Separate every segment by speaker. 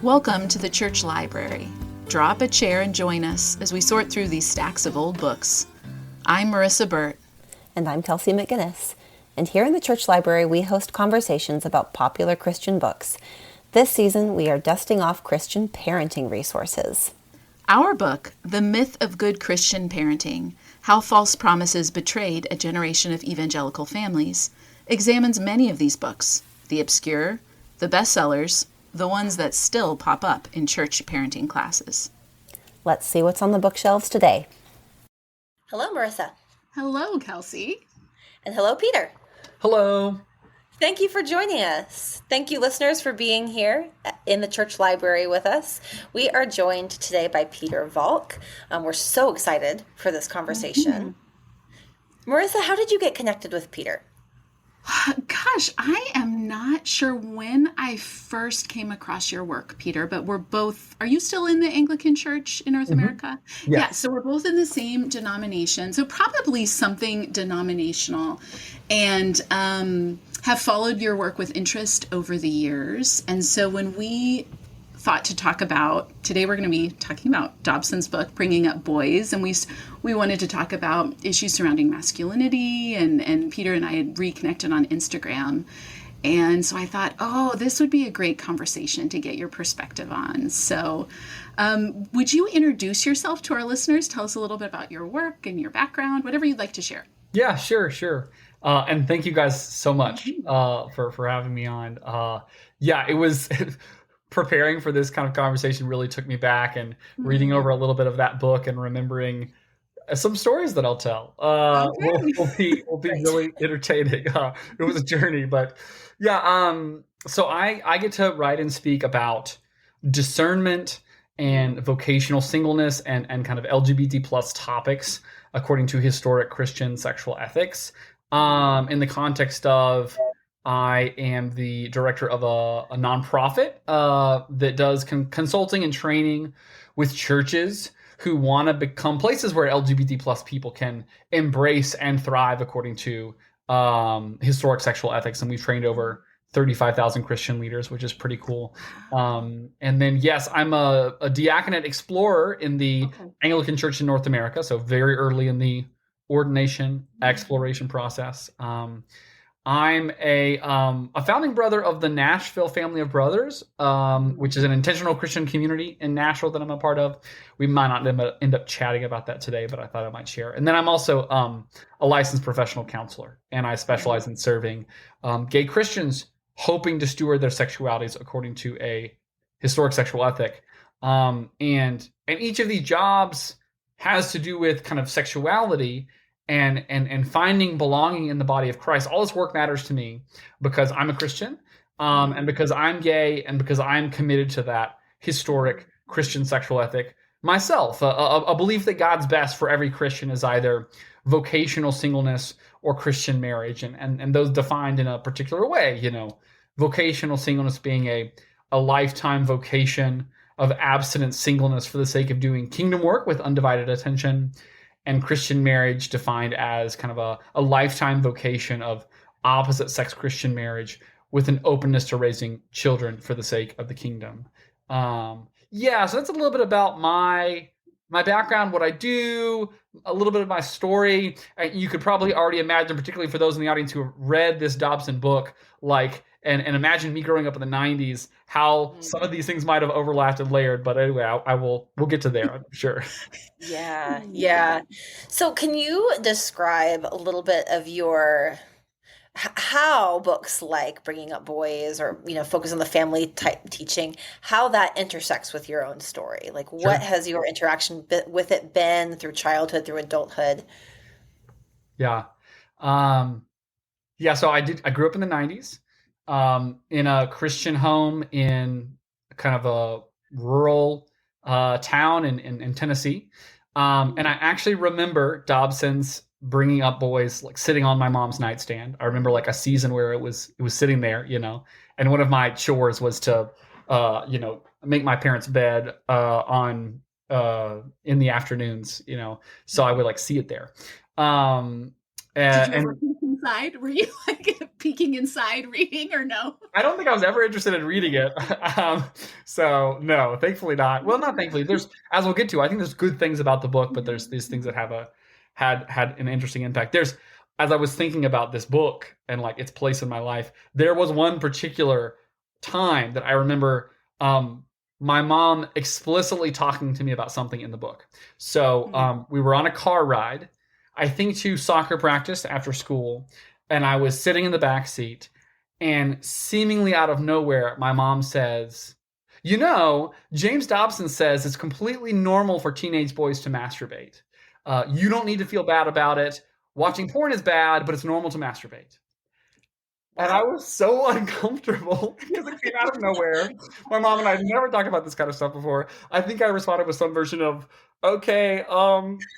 Speaker 1: Welcome to the church library. Draw up a chair and join us as we sort through these stacks of old books. I'm Marissa Burt.
Speaker 2: And I'm Kelsey McGinnis. And here in the church library, we host conversations about popular Christian books. This season, we are dusting off Christian parenting resources.
Speaker 1: Our book, The Myth of Good Christian Parenting, How False Promises Betrayed a Generation of Evangelical Families, examines many of these books, the obscure, the bestsellers, the ones that still pop up in church parenting classes.
Speaker 2: Let's see what's on the bookshelves today. Hello, Marissa.
Speaker 1: Hello, Kelsey.
Speaker 2: And hello, Peter.
Speaker 3: Hello.
Speaker 2: Thank you for joining us. Thank you, listeners, for being here in the church library with us. We are joined today by Pieter Valk. We're so excited for this conversation. Marissa, how did you get connected with Peter?
Speaker 1: Gosh, I am not sure when I first came across your work, Peter, but we're both, are you still in the Anglican Church in North America? Yeah, so we're both in the same denomination. So probably something denominational, and have followed your work with interest over the years. And so when we thought to talk about, today we're going to be talking about Dobson's book, Bringing Up Boys, and we wanted to talk about issues surrounding masculinity, and Peter and I had reconnected on Instagram, and so I thought, oh, this would be a great conversation to get your perspective on. So would you introduce yourself to our listeners? Tell us a little bit about your work and your background, whatever you'd like to share.
Speaker 3: Yeah, sure. And thank you guys so much for having me on. It was preparing for this kind of conversation really took me back, and reading over a little bit of that book and remembering some stories that I'll tell will be really entertaining. It was a journey, but so I get to write and speak about discernment and vocational singleness and kind of LGBT plus topics according to historic Christian sexual ethics, in the context of I am the director of a nonprofit that does consulting and training with churches who want to become places where LGBT plus people can embrace and thrive according to historic sexual ethics. And we've trained over 35,000 Christian leaders, which is pretty cool. And then, yes, I'm a diaconate explorer in the Anglican Church in North America, so very early in the ordination exploration process. I'm a founding brother of the Nashville Family of Brothers, which is an intentional Christian community in Nashville that I'm a part of. We might not end up chatting about that today, but I thought I might share. And then I'm also a licensed professional counselor, and I specialize in serving gay Christians hoping to steward their sexualities according to a historic sexual ethic. And each of these jobs has to do with kind of sexuality and finding belonging in the body of Christ. All this work matters to me because I'm a Christian, and because I'm gay, and because I'm committed to that historic Christian sexual ethic myself. A belief that God's best for every Christian is either vocational singleness or Christian marriage, and those defined in a particular way. Vocational singleness being a lifetime vocation of abstinent singleness for the sake of doing kingdom work with undivided attention, and Christian marriage defined as kind of a lifetime vocation of opposite sex Christian marriage with an openness to raising children for the sake of the kingdom. So that's a little bit about my background, what I do, a little bit of my story. You could probably already imagine, particularly for those in the audience who have read this Dobson book, and imagine me growing up in the 90s, how some of these things might have overlapped and layered. But anyway, we'll get to there, I'm sure.
Speaker 2: Yeah. So can you describe a little bit of how books like Bringing Up Boys or, Focus on the Family type teaching, how that intersects with your own story? What has your interaction with it been through childhood, through adulthood?
Speaker 3: Yeah. So I grew up in the 90s. In a Christian home in kind of a rural town in Tennessee. And I actually remember Dobson's Bringing Up Boys sitting on my mom's nightstand. I remember a season where it was sitting there, and one of my chores was to make my parents' bed in the afternoons, so I would see it there. And
Speaker 1: inside? Were you like peeking inside reading or no?
Speaker 3: I don't think I was ever interested in reading it. So no, thankfully not. Well, not thankfully. There's, as we'll get to, I think there's good things about the book, but there's these things that have had an interesting impact. There's, as I was thinking about this book and like its place in my life, there was one particular time that I remember my mom explicitly talking to me about something in the book. So we were on a car ride, I think to soccer practice after school, and I was sitting in the back seat, and seemingly out of nowhere, my mom says, "You know, James Dobson says it's completely normal for teenage boys to masturbate. You don't need to feel bad about it. Watching porn is bad, but it's normal to masturbate." And I was so uncomfortable because it came out of nowhere. My mom and I had never talked about this kind of stuff before. I think I responded with some version of, "Okay,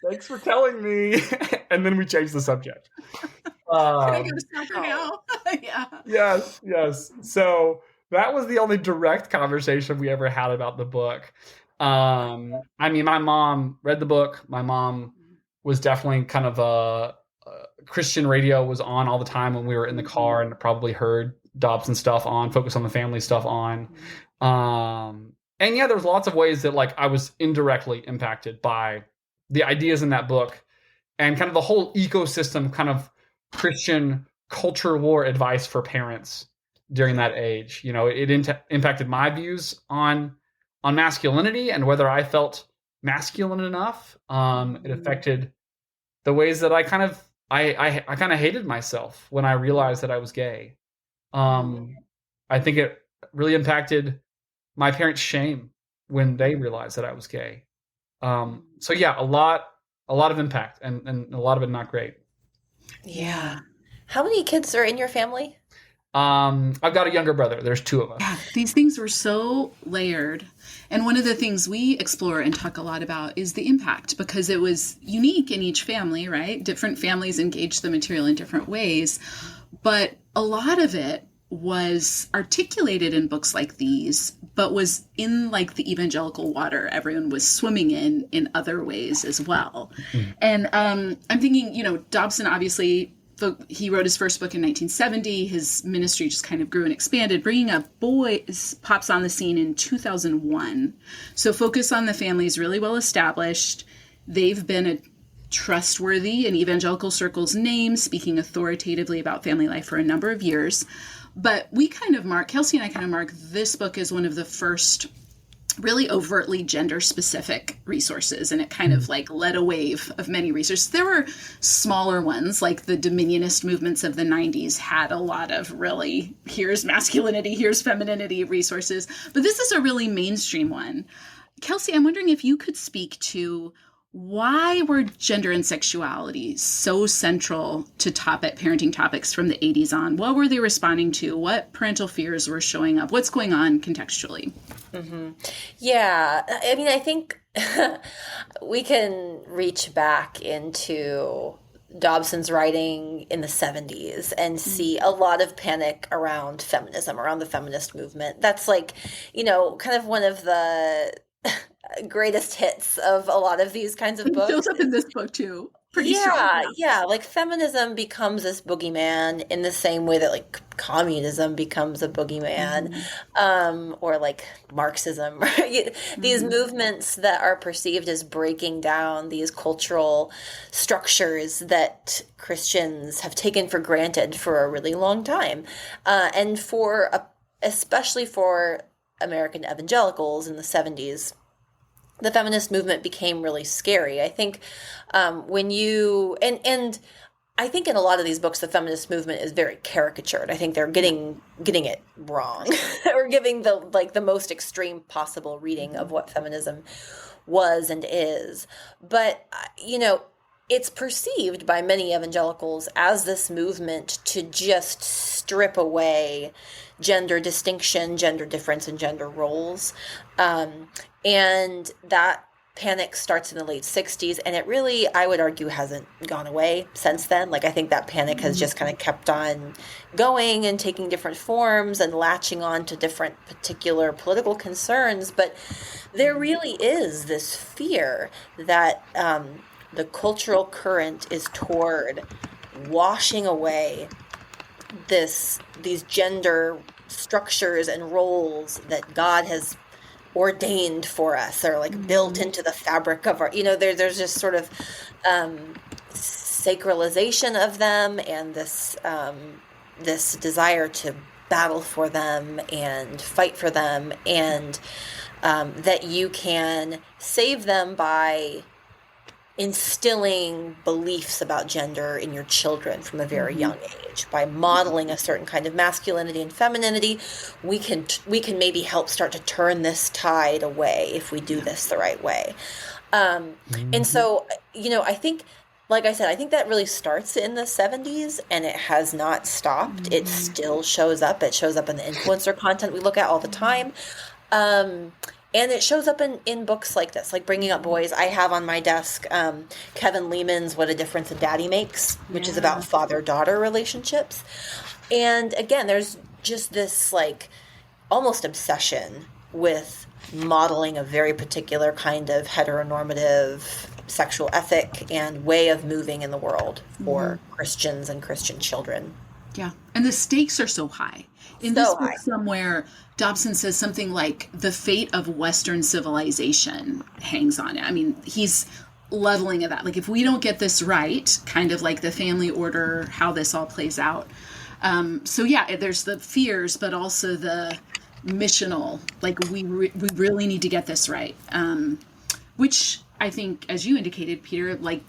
Speaker 3: thanks for telling me." And then we changed the subject.
Speaker 1: Can I go to soccer now? Yeah.
Speaker 3: Yes. So that was the only direct conversation we ever had about the book. I mean, my mom read the book. My mom was definitely kind of Christian radio was on all the time when we were in the car, and probably heard Dobson stuff on, Focus on the Family stuff on. And yeah, there's lots of ways that like I was indirectly impacted by the ideas in that book and kind of the whole ecosystem, kind of Christian culture war advice for parents during that age. You know, it impacted my views on masculinity and whether I felt masculine enough. It affected the ways that I kind of hated myself when I realized that I was gay. I think it really impacted my parents' shame when they realized that I was gay. So yeah, a lot of impact, and a lot of it not great.
Speaker 2: Yeah. How many kids are in your family?
Speaker 3: I've got a younger brother. There's two of us.
Speaker 1: Yeah, these things were so layered. And one of the things we explore and talk a lot about is the impact, because it was unique in each family, right? Different families engaged the material in different ways. But a lot of it was articulated in books like these, but was in like the evangelical water everyone was swimming in other ways as well. And I'm thinking, you know, Dobson obviously, he wrote his first book in 1970. His ministry just kind of grew and expanded. Bringing Up Boys pops on the scene in 2001. So Focus on the Family is really well established. They've been a trustworthy in evangelical circles name, speaking authoritatively about family life for a number of years. But we kind of Kelsey and I kind of mark this book as one of the first really overtly gender-specific resources, and it kind of like led a wave of many resources. There were smaller ones, like the dominionist movements of the 90s had a lot of really, here's masculinity, here's femininity resources, but this is a really mainstream one. Kelsey, I'm wondering if you could speak to why were gender and sexuality so central to parenting topics from the 80s on? What were they responding to? What parental fears were showing up? What's going on contextually?
Speaker 2: Mm-hmm. Yeah, I mean, I think we can reach back into Dobson's writing in the 70s and see a lot of panic around feminism, around the feminist movement. That's like, you know, kind of one of the greatest hits of a lot of these kinds of books.
Speaker 1: It shows up in this book too. Pretty strong.
Speaker 2: Yeah. Like feminism becomes this boogeyman in the same way that like communism becomes a boogeyman, or like Marxism, right? These movements that are perceived as breaking down these cultural structures that Christians have taken for granted for a really long time, and especially for American evangelicals in the 70s. The feminist movement became really scary. I think when you and I think in a lot of these books, the feminist movement is very caricatured. I think they're getting it wrong, or giving the most extreme possible reading of what feminism was and is. But you know, it's perceived by many evangelicals as this movement to just strip away gender distinction, gender difference, and gender roles. And that panic starts in the late 60s, and it really, I would argue, hasn't gone away since then. Like, I think that panic has just kind of kept on going and taking different forms and latching on to different particular political concerns. But there really is this fear that the cultural current is toward washing away these gender structures and roles that God has ordained for us, or like built into the fabric of our, there's just sort of sacralization of them, and this desire to battle for them and fight for them, and that you can save them by instilling beliefs about gender in your children from a very young age. By modeling a certain kind of masculinity and femininity, we can maybe help start to turn this tide away if we do this the right way. And so, I think, like I said, I think that really starts in the 70s, and it has not stopped. It still shows up. It shows up in the influencer content we look at all the time. And it shows up in books like this, like Bringing Up Boys. I have on my desk Kevin Lehman's What a Difference a Daddy Makes, which is about father-daughter relationships. And again, there's just this like almost obsession with modeling a very particular kind of heteronormative sexual ethic and way of moving in the world for Christians and Christian children.
Speaker 1: Yeah. And the stakes are so high. In this book somewhere, Dobson says something like the fate of Western civilization hangs on it. I mean, he's leveling at that. Like, if we don't get this right, kind of like the family order, how this all plays out. So yeah, there's the fears, but also the missional, like we really need to get this right. Which I think, as you indicated, Peter, like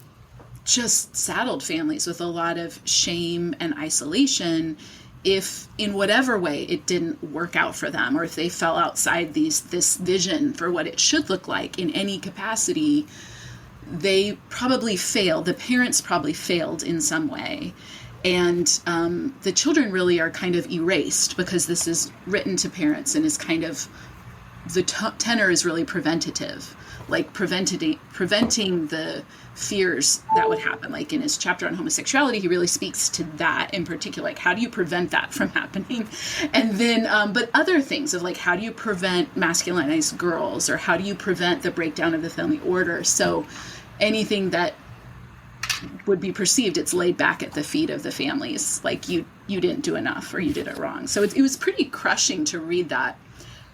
Speaker 1: just saddled families with a lot of shame and isolation if in whatever way it didn't work out for them, or if they fell outside this vision for what it should look like in any capacity, they probably failed. The parents probably failed in some way. And the children really are kind of erased, because this is written to parents and is kind of, the tenor is really preventative, like preventing the fears that would happen. Like in his chapter on homosexuality, he really speaks to that in particular, like how do you prevent that from happening? And then, but other things of like, how do you prevent masculinized girls, or how do you prevent the breakdown of the family order? So anything that would be perceived, it's laid back at the feet of the families, like you didn't do enough, or you did it wrong. So it was pretty crushing to read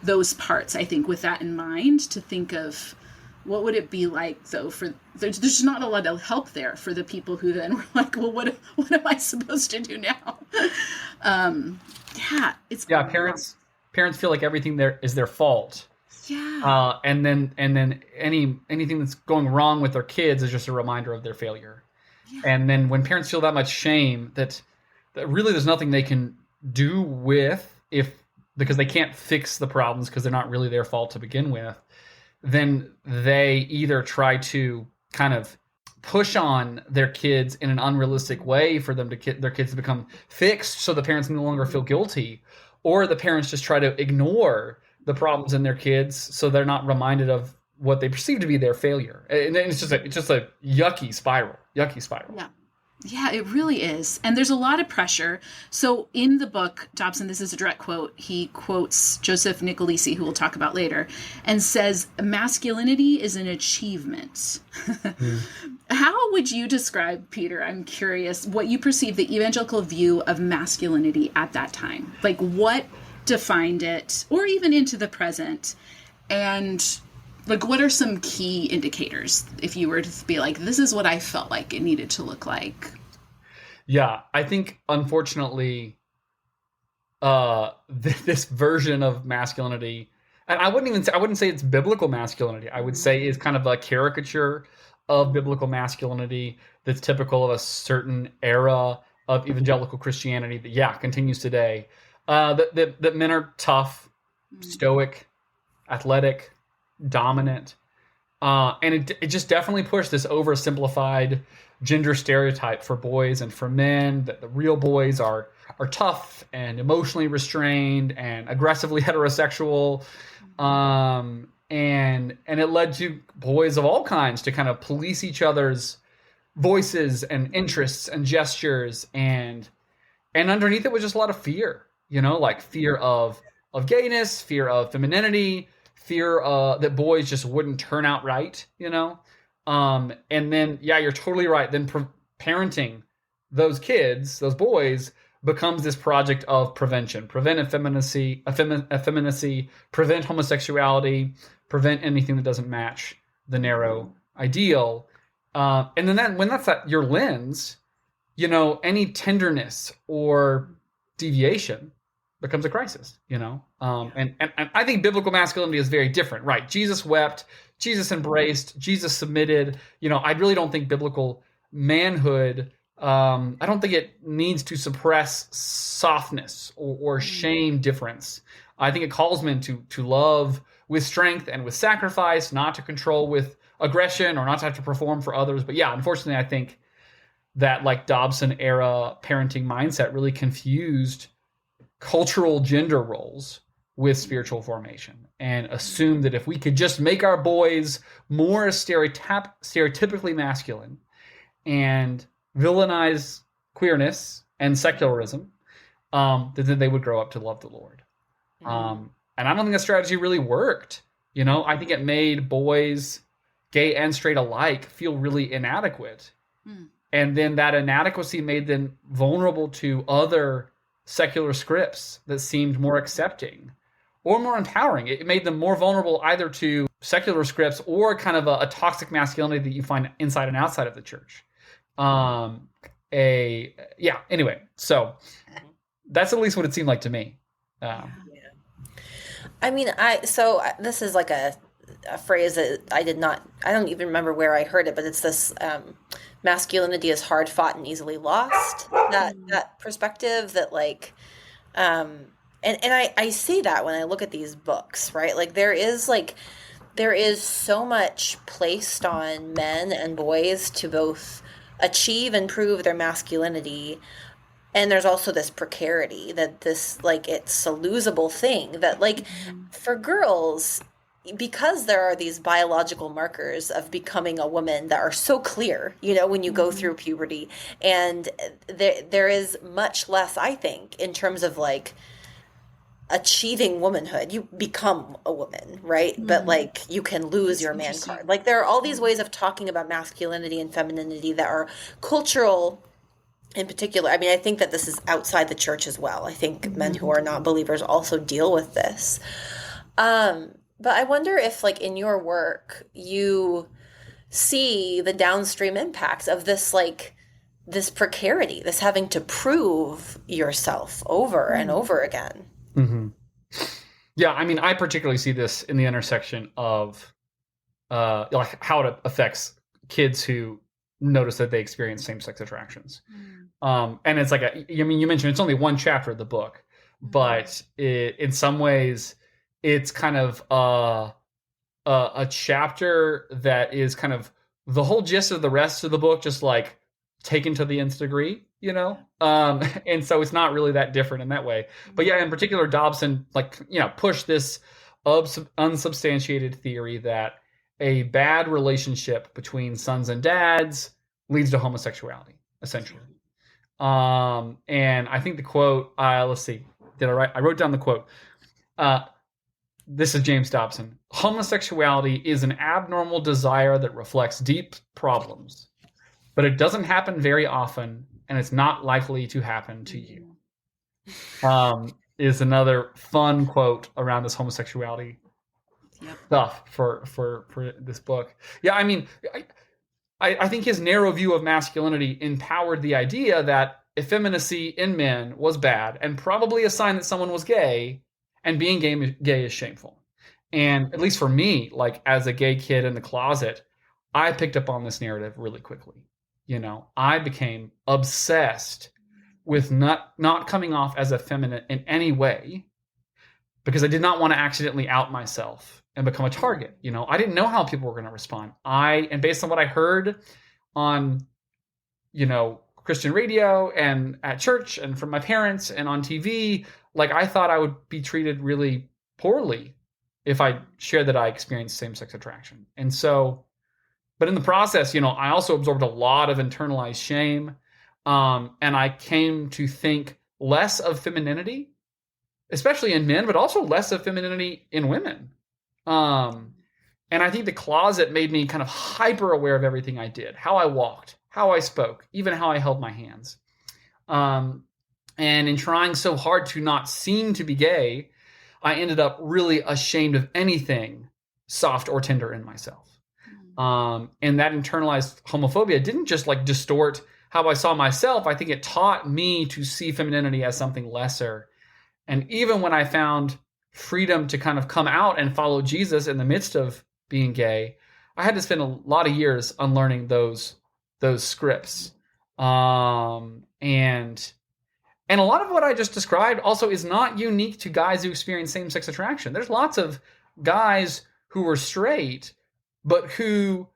Speaker 1: those parts, I think, with that in mind, to think of what would it be like, though, for there's not a lot of help there for the people who then were like, well, what am I supposed to do now?
Speaker 3: Parents feel like everything there is their fault.
Speaker 1: Yeah.
Speaker 3: And then anything that's going wrong with their kids is just a reminder of their failure. Yeah. And then when parents feel that much shame, that really there's nothing they can do because they can't fix the problems because they're not really their fault to begin with, then they either try to kind of push on their kids in an unrealistic way for them to their kids to become fixed, so the parents no longer feel guilty, or the parents just try to ignore the problems in their kids so they're not reminded of what they perceive to be their failure. And it's just a yucky spiral.
Speaker 1: Yeah, it really is. And there's a lot of pressure. So in the book, Dobson, this is a direct quote, he quotes Joseph Nicolisi, who we'll talk about later, and says, masculinity is an achievement. How would you describe, Peter, I'm curious, what you perceive the evangelical view of masculinity at that time? Like, what defined it, or even into the present? And like, what are some key indicators if you were to be like, this is what I felt like it needed to look like?
Speaker 3: Yeah, I think, unfortunately, this version of masculinity, and I wouldn't say it's biblical masculinity. I would say is kind of a caricature of biblical masculinity that's typical of a certain era of evangelical Christianity that, continues today. That men are tough, stoic, athletic, dominant, and it just definitely pushed this oversimplified gender stereotype for boys and for men, that the real boys are tough and emotionally restrained and aggressively heterosexual, and it led to boys of all kinds to kind of police each other's voices and interests and gestures, and underneath it was just a lot of fear, like fear of gayness, fear of femininity, fear that boys just wouldn't turn out right, and then, you're totally right. Then parenting those kids, those boys, becomes this project of prevention, prevent effeminacy, prevent homosexuality, prevent anything that doesn't match the narrow ideal. And then when that's your lens, any tenderness or deviation becomes a crisis, and I think biblical masculinity is very different, right? Jesus wept, Jesus embraced, Jesus submitted. I really don't think biblical manhood, I don't think it needs to suppress softness or shame difference. I think it calls men to love with strength and with sacrifice, not to control with aggression or not to have to perform for others. But yeah, unfortunately, I think that like Dobson era parenting mindset really confused cultural gender roles with spiritual formation and assumed that if we could just make our boys more stereotypically masculine and villainize queerness and secularism, then they would grow up to love the Lord. And I don't think that strategy really worked. I think it made boys, gay and straight alike, feel really inadequate. And then that inadequacy made them vulnerable to other secular scripts that seemed more accepting or more empowering. It made them more vulnerable either to secular scripts or kind of a toxic masculinity that you find inside and outside of the church. Anyway, so that's at least what it seemed like to me.
Speaker 2: I mean, this is like a phrase that I don't even remember where I heard it, but it's this, masculinity is hard fought and easily lost. That perspective that like, and I see that when I look at these books, right? Like there is so much placed on men and boys to both achieve and prove their masculinity. And there's also this precarity that this, like, it's a losable thing that, like, for girls, because there are these biological markers of becoming a woman that are so clear, when you go through puberty, and there is much less, I think, in terms of, like, achieving womanhood. You become a woman, right? But, like, you can lose your man card. Like, there are all these ways of talking about masculinity and femininity that are cultural in particular. I mean, I think that this is outside the church as well. I think men who are not believers also deal with this. But I wonder if, like, in your work, you see the downstream impacts of this, like, this precarity, this having to prove yourself over and over again.
Speaker 3: Yeah, I mean, I particularly see this in the intersection of like how it affects kids who notice that they experience same-sex attractions. And it's like, you mentioned it's only one chapter of the book, but in some ways it's kind of a chapter that is kind of the whole gist of the rest of the book, just like taken to the nth degree, and so it's not really that different in that way. But yeah, in particular, Dobson pushed this unsubstantiated theory that a bad relationship between sons and dads leads to homosexuality, essentially. And I think the quote, let's see, did I write? I wrote down the quote. This is James Dobson. Homosexuality is an abnormal desire that reflects deep problems, but it doesn't happen very often, and it's not likely to happen to you. Is another fun quote around this homosexuality stuff for this book. Yeah, I mean, I think his narrow view of masculinity empowered the idea that effeminacy in men was bad and probably a sign that someone was gay, and being gay is shameful. And at least for me, like as a gay kid in the closet, I picked up on this narrative really quickly. I became obsessed with not coming off as effeminate in any way because I did not want to accidentally out myself and become a target. I didn't know how people were going to respond. And based on what I heard on, Christian radio and at church and from my parents and on TV, like I thought I would be treated really poorly if I shared that I experienced same-sex attraction. And so, but in the process, I also absorbed a lot of internalized shame. And I came to think less of femininity, especially in men, but also less of femininity in women. And I think the closet made me kind of hyper aware of everything I did, how I walked, how I spoke, even how I held my hands. And in trying so hard to not seem to be gay, I ended up really ashamed of anything soft or tender in myself. And that internalized homophobia didn't just like distort how I saw myself. I think it taught me to see femininity as something lesser. And even when I found freedom to kind of come out and follow Jesus in the midst of being gay, I had to spend a lot of years unlearning those scripts. And a lot of what I just described also is not unique to guys who experience same-sex attraction. There's lots of guys who were straight, but who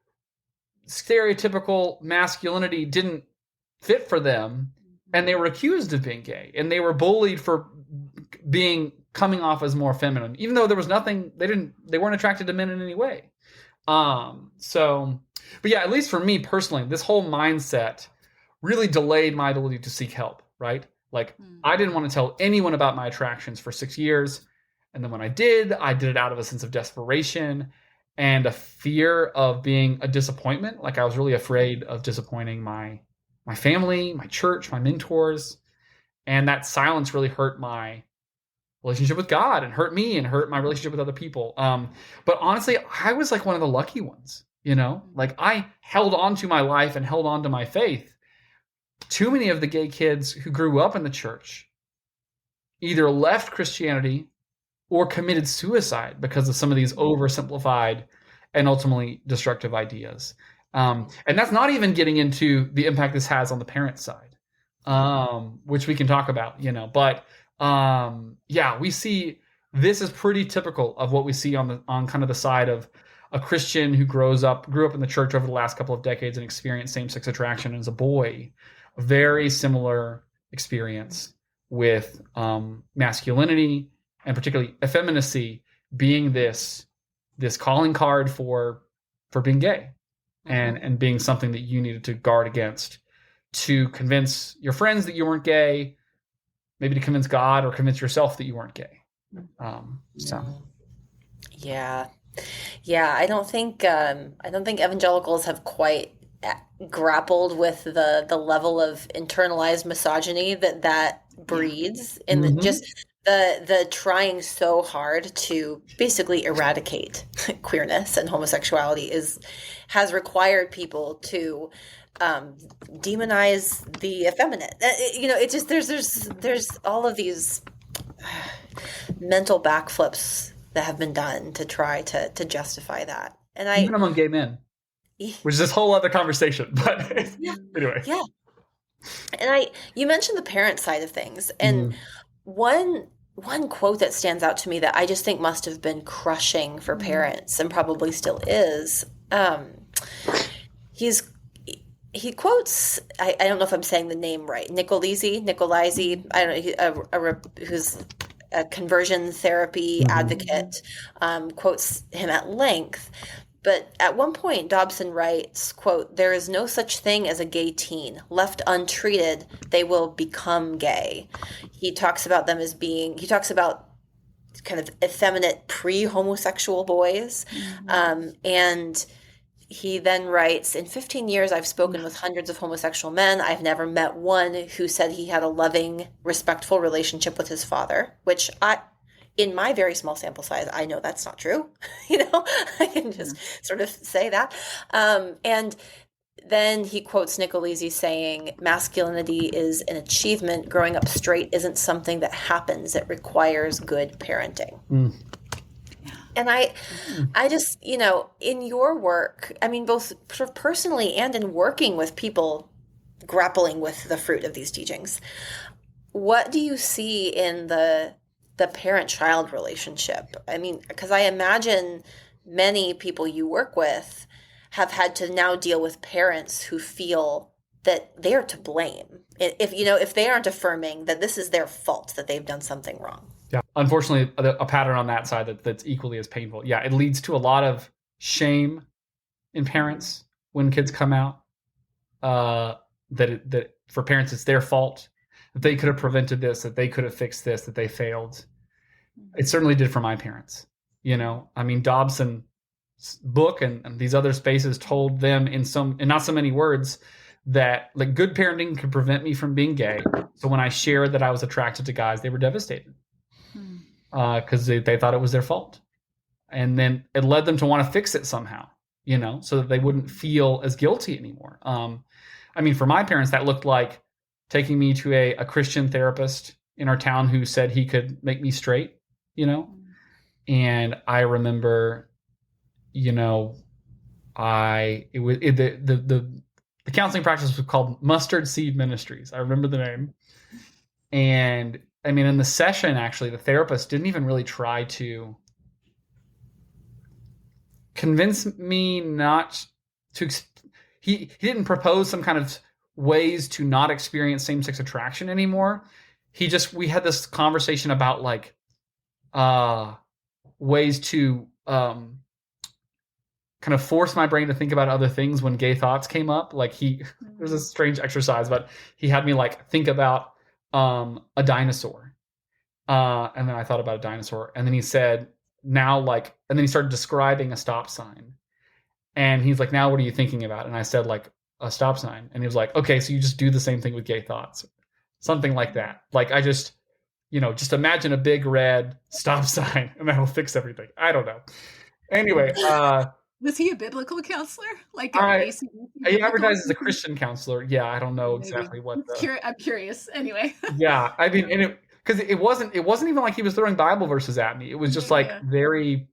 Speaker 3: stereotypical masculinity didn't fit for them, and they were accused of being gay, and they were bullied for coming off as more feminine, even though there was nothing, they weren't attracted to men in any way. But yeah, at least for me personally, this whole mindset really delayed my ability to seek help, right? Like, I didn't want to tell anyone about my attractions for 6 years. And then when I did it out of a sense of desperation and a fear of being a disappointment. Like, I was really afraid of disappointing my family, my church, my mentors. And that silence really hurt my relationship with God and hurt me and hurt my relationship with other people. But honestly, I was like one of the lucky ones, like I held on to my life and held on to my faith. Too many of the gay kids who grew up in the church either left Christianity or committed suicide because of some of these oversimplified and ultimately destructive ideas. And that's not even getting into the impact this has on the parent side, which we can talk about, but yeah, we see this is pretty typical of what we see on kind of the side of a Christian who grew up in the church over the last couple of decades and experienced same-sex attraction as a boy. A very similar experience with masculinity and particularly effeminacy being this calling card for being gay and being something that you needed to guard against to convince your friends that you weren't gay, maybe to convince God or convince yourself that you weren't gay.
Speaker 2: Yeah. I don't think evangelicals have quite grappled with the level of internalized misogyny that breeds in the trying so hard to basically eradicate queerness and homosexuality has required people to demonize the effeminate. It just there's all of these mental backflips that have been done to try to justify that. And
Speaker 3: even among gay men, which is this whole other conversation. But anyway,
Speaker 2: yeah. And you mentioned the parent side of things, and one quote that stands out to me that I just think must have been crushing for parents and probably still is. He quotes, I don't know if I'm saying the name right, Nicolizzi, I don't know, who's a conversion therapy advocate, quotes him at length. But at one point, Dobson writes, quote, "There is no such thing as a gay teen. Left untreated, they will become gay." He talks about kind of effeminate pre-homosexual boys. And he then writes, "In 15 years, I've spoken with hundreds of homosexual men. I've never met one who said he had a loving, respectful relationship with his father," which in my very small sample size, I know that's not true. I can just sort of say that. And then he quotes Nicolizzi saying, "Masculinity is an achievement. Growing up straight isn't something that happens. It requires good parenting." And I just, in your work, I mean, both sort of personally and in working with people grappling with the fruit of these teachings, what do you see in the parent-child relationship? I mean, because I imagine many people you work with have had to now deal with parents who feel that they're to blame. If they aren't affirming that this is their fault, that they've done something wrong.
Speaker 3: Yeah, unfortunately, a pattern on that side that's equally as painful. Yeah, it leads to a lot of shame in parents when kids come out. That for parents, it's their fault, that they could have prevented this, that they could have fixed this, that they failed. It certainly did for my parents. I mean, Dobson's book and these other spaces told them in not so many words that like good parenting could prevent me from being gay. So when I shared that I was attracted to guys, they were devastated because they thought it was their fault. And then it led them to want to fix it somehow, so that they wouldn't feel as guilty anymore. I mean, for my parents, that looked like taking me to a Christian therapist in our town who said he could make me straight, And I remember, the counseling practice was called Mustard Seed Ministries. I remember the name. And I mean, in the session, actually, the therapist didn't even really try to convince me not to. He didn't propose some kind of ways to not experience same-sex attraction anymore. We had this conversation about like ways to kind of force my brain to think about other things when gay thoughts came up. Like it was a strange exercise, but he had me like think about a dinosaur. And then I thought about a dinosaur, and then he said, and then he started describing a stop sign. And he's like, now what are you thinking about? And I said, like, a stop sign. And he was like, okay, so you just do the same thing with gay thoughts. Something like that. Like, I just imagine a big red stop sign and that'll fix everything. I don't know. Anyway.
Speaker 1: Was he a biblical counselor? Like
Speaker 3: he advertised as a Christian counselor. Yeah, I don't know exactly what.
Speaker 1: I'm curious. Anyway.
Speaker 3: Yeah, I mean, because it wasn't even like he was throwing Bible verses at me. It was just very.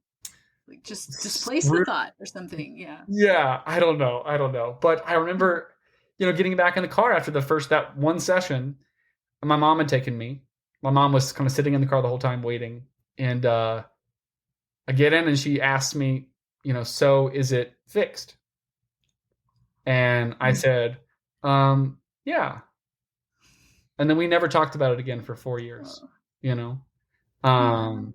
Speaker 1: Like just displace the thought or something. Yeah.
Speaker 3: Yeah, I don't know. But I remember, getting back in the car after that one session, and my mom had taken me. My mom was kind of sitting in the car the whole time waiting, and I get in and she asks me, so is it fixed? And I said, yeah. And then we never talked about it again for 4 years, And
Speaker 1: how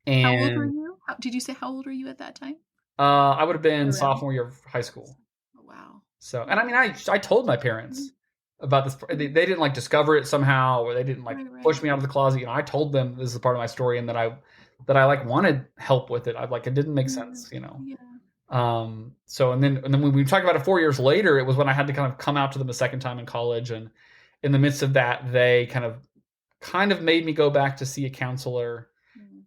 Speaker 1: old were you? Did you say how old were you at that time?
Speaker 3: I would have been sophomore year of high school.
Speaker 1: Oh, wow.
Speaker 3: So, and I mean, I told my parents about this. They didn't like discover it somehow, or they didn't like push me out of the closet. I told them this is a part of my story, and that I like wanted help with it. It didn't make sense,
Speaker 1: Yeah.
Speaker 3: So and then when we talked about it 4 years later, it was when I had to kind of come out to them a second time in college, and in the midst of that, they kind of made me go back to see a counselor.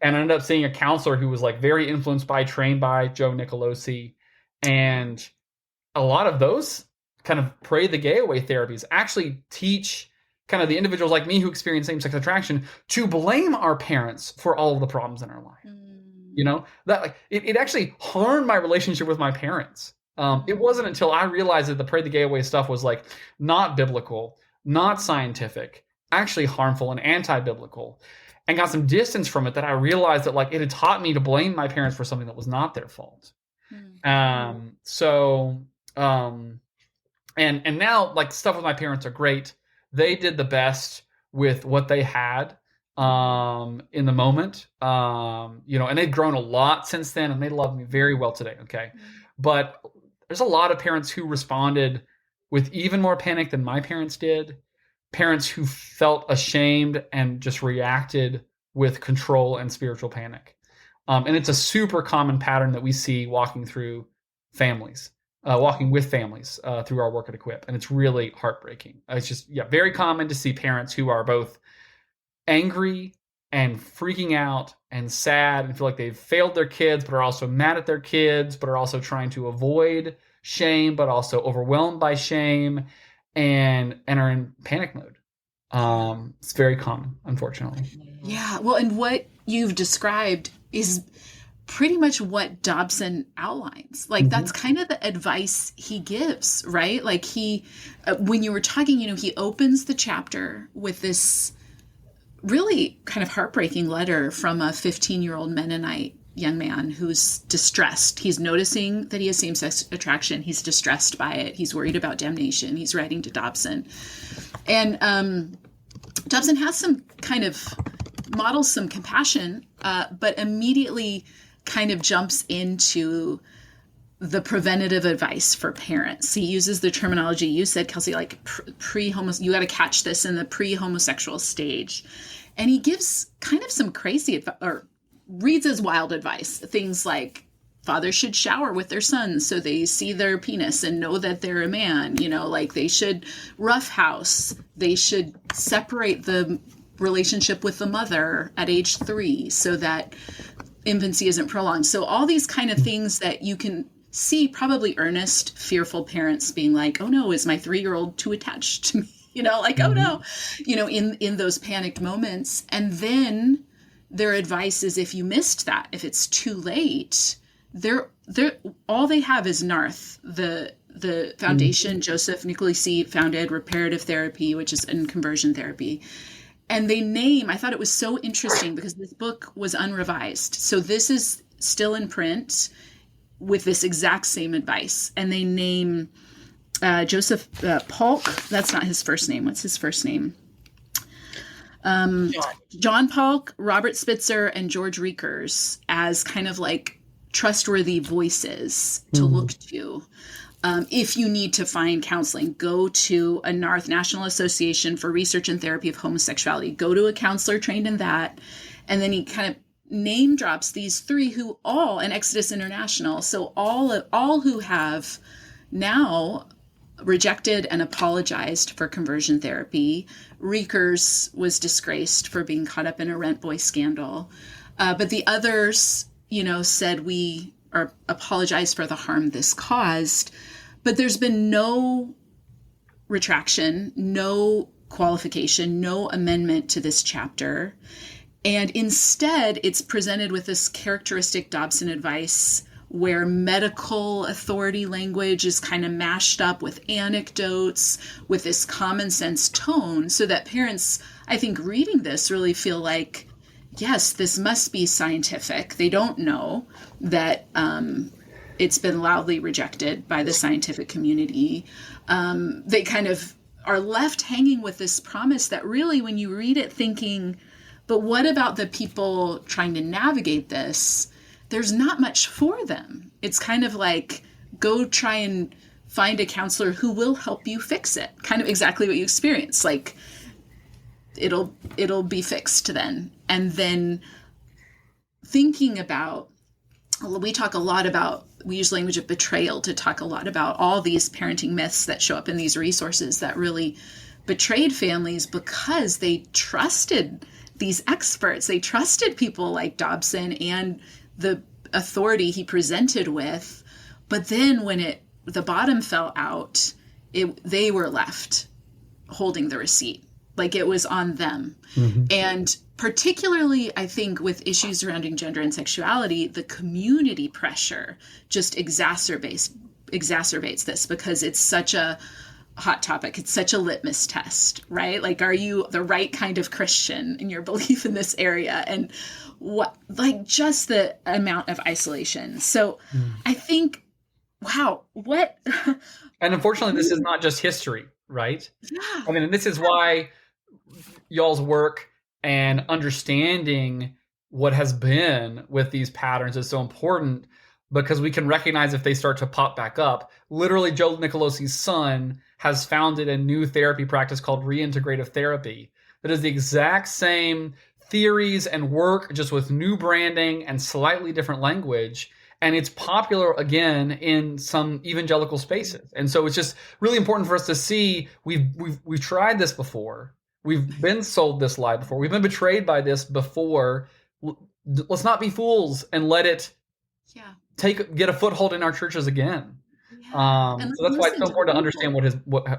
Speaker 3: And I ended up seeing a counselor who was like very influenced by, trained by Joe Nicolosi. And a lot of those kind of pray the gay away therapies actually teach kind of the individuals like me who experience same-sex attraction to blame our parents for all of the problems in our life. That it actually harmed my relationship with my parents. It wasn't until I realized that the pray the gay away stuff was like not biblical, not scientific, actually harmful and anti-biblical, and got some distance from it, that I realized that like it had taught me to blame my parents for something that was not their fault. And now like stuff with my parents are great. They did the best with what they had in the moment, and they've grown a lot since then, and they love me very well today. Okay. But there's a lot of parents who responded with even more panic than my parents did. Parents who felt ashamed and just reacted with control and spiritual panic. And it's a super common pattern that we see walking with families through our work at Equip. And it's really heartbreaking. It's just, very common to see parents who are both angry and freaking out and sad and feel like they've failed their kids, but are also mad at their kids, but are also trying to avoid shame, but also overwhelmed by shame, and are in panic mode. It's very common, unfortunately.
Speaker 1: Yeah. Well, and what you've described is pretty much what Dobson outlines. Like that's kind of the advice he gives, right? Like when you were talking, he opens the chapter with this really kind of heartbreaking letter from a 15-year-old Mennonite young man who's distressed. He's noticing that he has same-sex attraction. He's distressed by it. He's worried about damnation. He's writing to Dobson. And Dobson has models some compassion, but immediately kind of jumps into the preventative advice for parents. He uses the terminology you said, Kelsey, like you got to catch this in the pre-homosexual stage. And he gives kind of some crazy advice, or reads as wild advice. Things like, fathers should shower with their sons so they see their penis and know that they're a man, like they should roughhouse, they should separate the relationship with the mother at age 3 so that infancy isn't prolonged. So all these kind of things that you can see probably earnest, fearful parents being like, oh no, is my 3-year-old too attached to me? Oh no, in those panicked moments. And then their advice is, if you missed that, if it's too late, they're all they have is NARTH, the foundation Joseph Nicolaisi founded, reparative therapy, which is in conversion therapy. And they name, I thought it was so interesting because this book was unrevised. So this is still in print with this exact same advice. And they name Joseph Polk. That's not his first name. What's his first name? John Polk, Robert Spitzer, and George Riekers as kind of like trustworthy voices to look to. If you need to find counseling, go to a NARTH, National Association for Research and Therapy of Homosexuality. Go to a counselor trained in that. And then he kind of name drops these 3 who all, and Exodus International, so all who have now rejected and apologized for conversion therapy. Riekers was disgraced for being caught up in a rent boy scandal. But the others, said we apologize for the harm this caused. But there's been no retraction, no qualification, no amendment to this chapter. And instead, it's presented with this characteristic Dobson advice where medical authority language is kind of mashed up with anecdotes, with this common sense tone, so that parents, I think, reading this really feel like, yes, this must be scientific. They don't know that it's been loudly rejected by the scientific community. They kind of are left hanging with this promise that really, when you read it thinking, but what about the people trying to navigate this? There's not much for them. It's kind of like, go try and find a counselor who will help you fix it. Kind of exactly what you experience. Like, it'll be fixed then. And then thinking about, we use language of betrayal to talk a lot about all these parenting myths that show up in these resources that really betrayed families because they trusted these experts. They trusted people like Dobson and the authority he presented with. But then when the bottom fell out, they were left holding the receipt. Like, it was on them. Mm-hmm. And particularly, I think, with issues surrounding gender and sexuality, the community pressure just exacerbates this because it's such a hot topic. It's such a litmus test, right? Like, are you the right kind of Christian in your belief in this area? And just the amount of isolation. So I think, wow, what?
Speaker 3: And unfortunately, this is not just history, right?
Speaker 1: Yeah.
Speaker 3: I mean, this is why y'all's work and understanding what has been with these patterns is so important, because we can recognize if they start to pop back up. Literally, Joe Nicolaisi's son has founded a new therapy practice called reintegrative therapy that is the exact same theories and work, just with new branding and slightly different language. And it's popular again in some evangelical spaces. And so it's just really important for us to see we've tried this before. We've been sold this lie before. We've been betrayed by this before. Let's not be fools and let it get a foothold in our churches again. So that's why it's so important to understand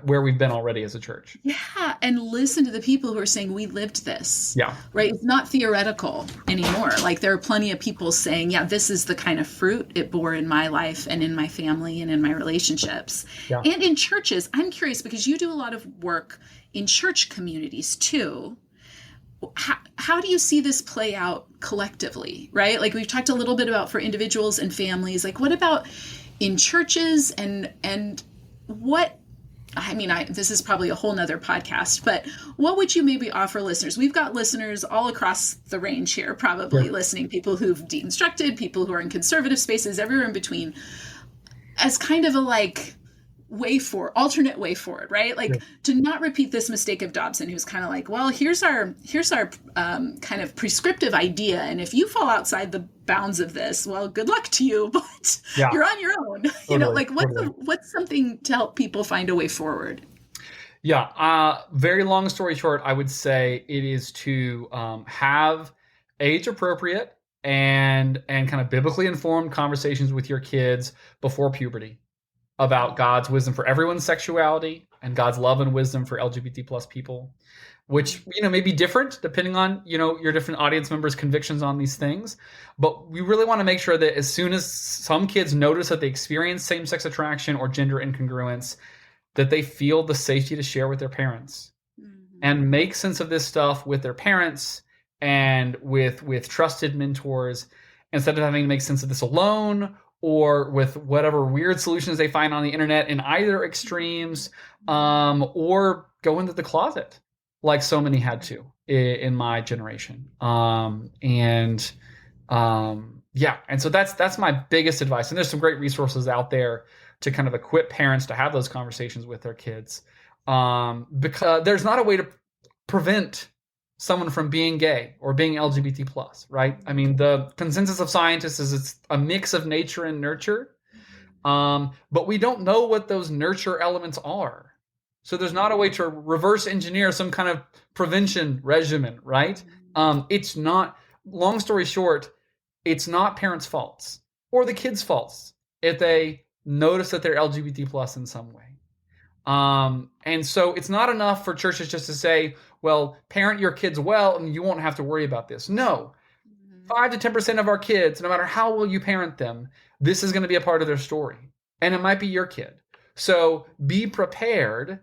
Speaker 3: where we've been already as a church.
Speaker 1: Yeah, and listen to the people who are saying, we lived this.
Speaker 3: Yeah.
Speaker 1: Right? It's not theoretical anymore. Like, there are plenty of people saying, yeah, this is the kind of fruit it bore in my life and in my family and in my relationships. Yeah. And in churches. I'm curious, because you do a lot of work in church communities too. How do you see this play out collectively, right? Like, we've talked a little bit about for individuals and families. Like, what about in churches and what, I mean, this is probably a whole nother podcast, but what would you maybe offer listeners? We've got listeners all across the range here, probably listening, people who've deconstructed, people who are in conservative spaces, everywhere in between, as kind of a alternate way forward, right? Like to not repeat this mistake of Dobson, who's kind of like, well, here's our kind of prescriptive idea, and if you fall outside the bounds of this, well, good luck to you, but you're on your own.
Speaker 3: Totally,
Speaker 1: Like what's something to help people find a way forward?
Speaker 3: Yeah. Very long story short, I would say it is to have age appropriate and kind of biblically informed conversations with your kids before puberty about God's wisdom for everyone's sexuality and God's love and wisdom for LGBT plus people, which, may be different depending on, your different audience members' convictions on these things. But we really want to make sure that as soon as some kids notice that they experience same-sex attraction or gender incongruence, that they feel the safety to share with their parents and make sense of this stuff with their parents and with trusted mentors, instead of having to make sense of this alone or with whatever weird solutions they find on the internet in either extremes, or go into the closet like so many had to in my generation. And so that's my biggest advice. And there's some great resources out there to kind of equip parents to have those conversations with their kids, because there's not a way to prevent someone from being gay or being LGBT plus, right? I mean, the consensus of scientists is it's a mix of nature and nurture, but we don't know what those nurture elements are. So there's not a way to reverse engineer some kind of prevention regimen, right? It's not, long story short, it's not parents' faults or the kids' faults if they notice that they're LGBT plus in some way. And so it's not enough for churches just to say, well, parent your kids well and you won't have to worry about this. No, 5 to 10% of our kids, no matter how well you parent them, this is going to be a part of their story. And it might be your kid. So be prepared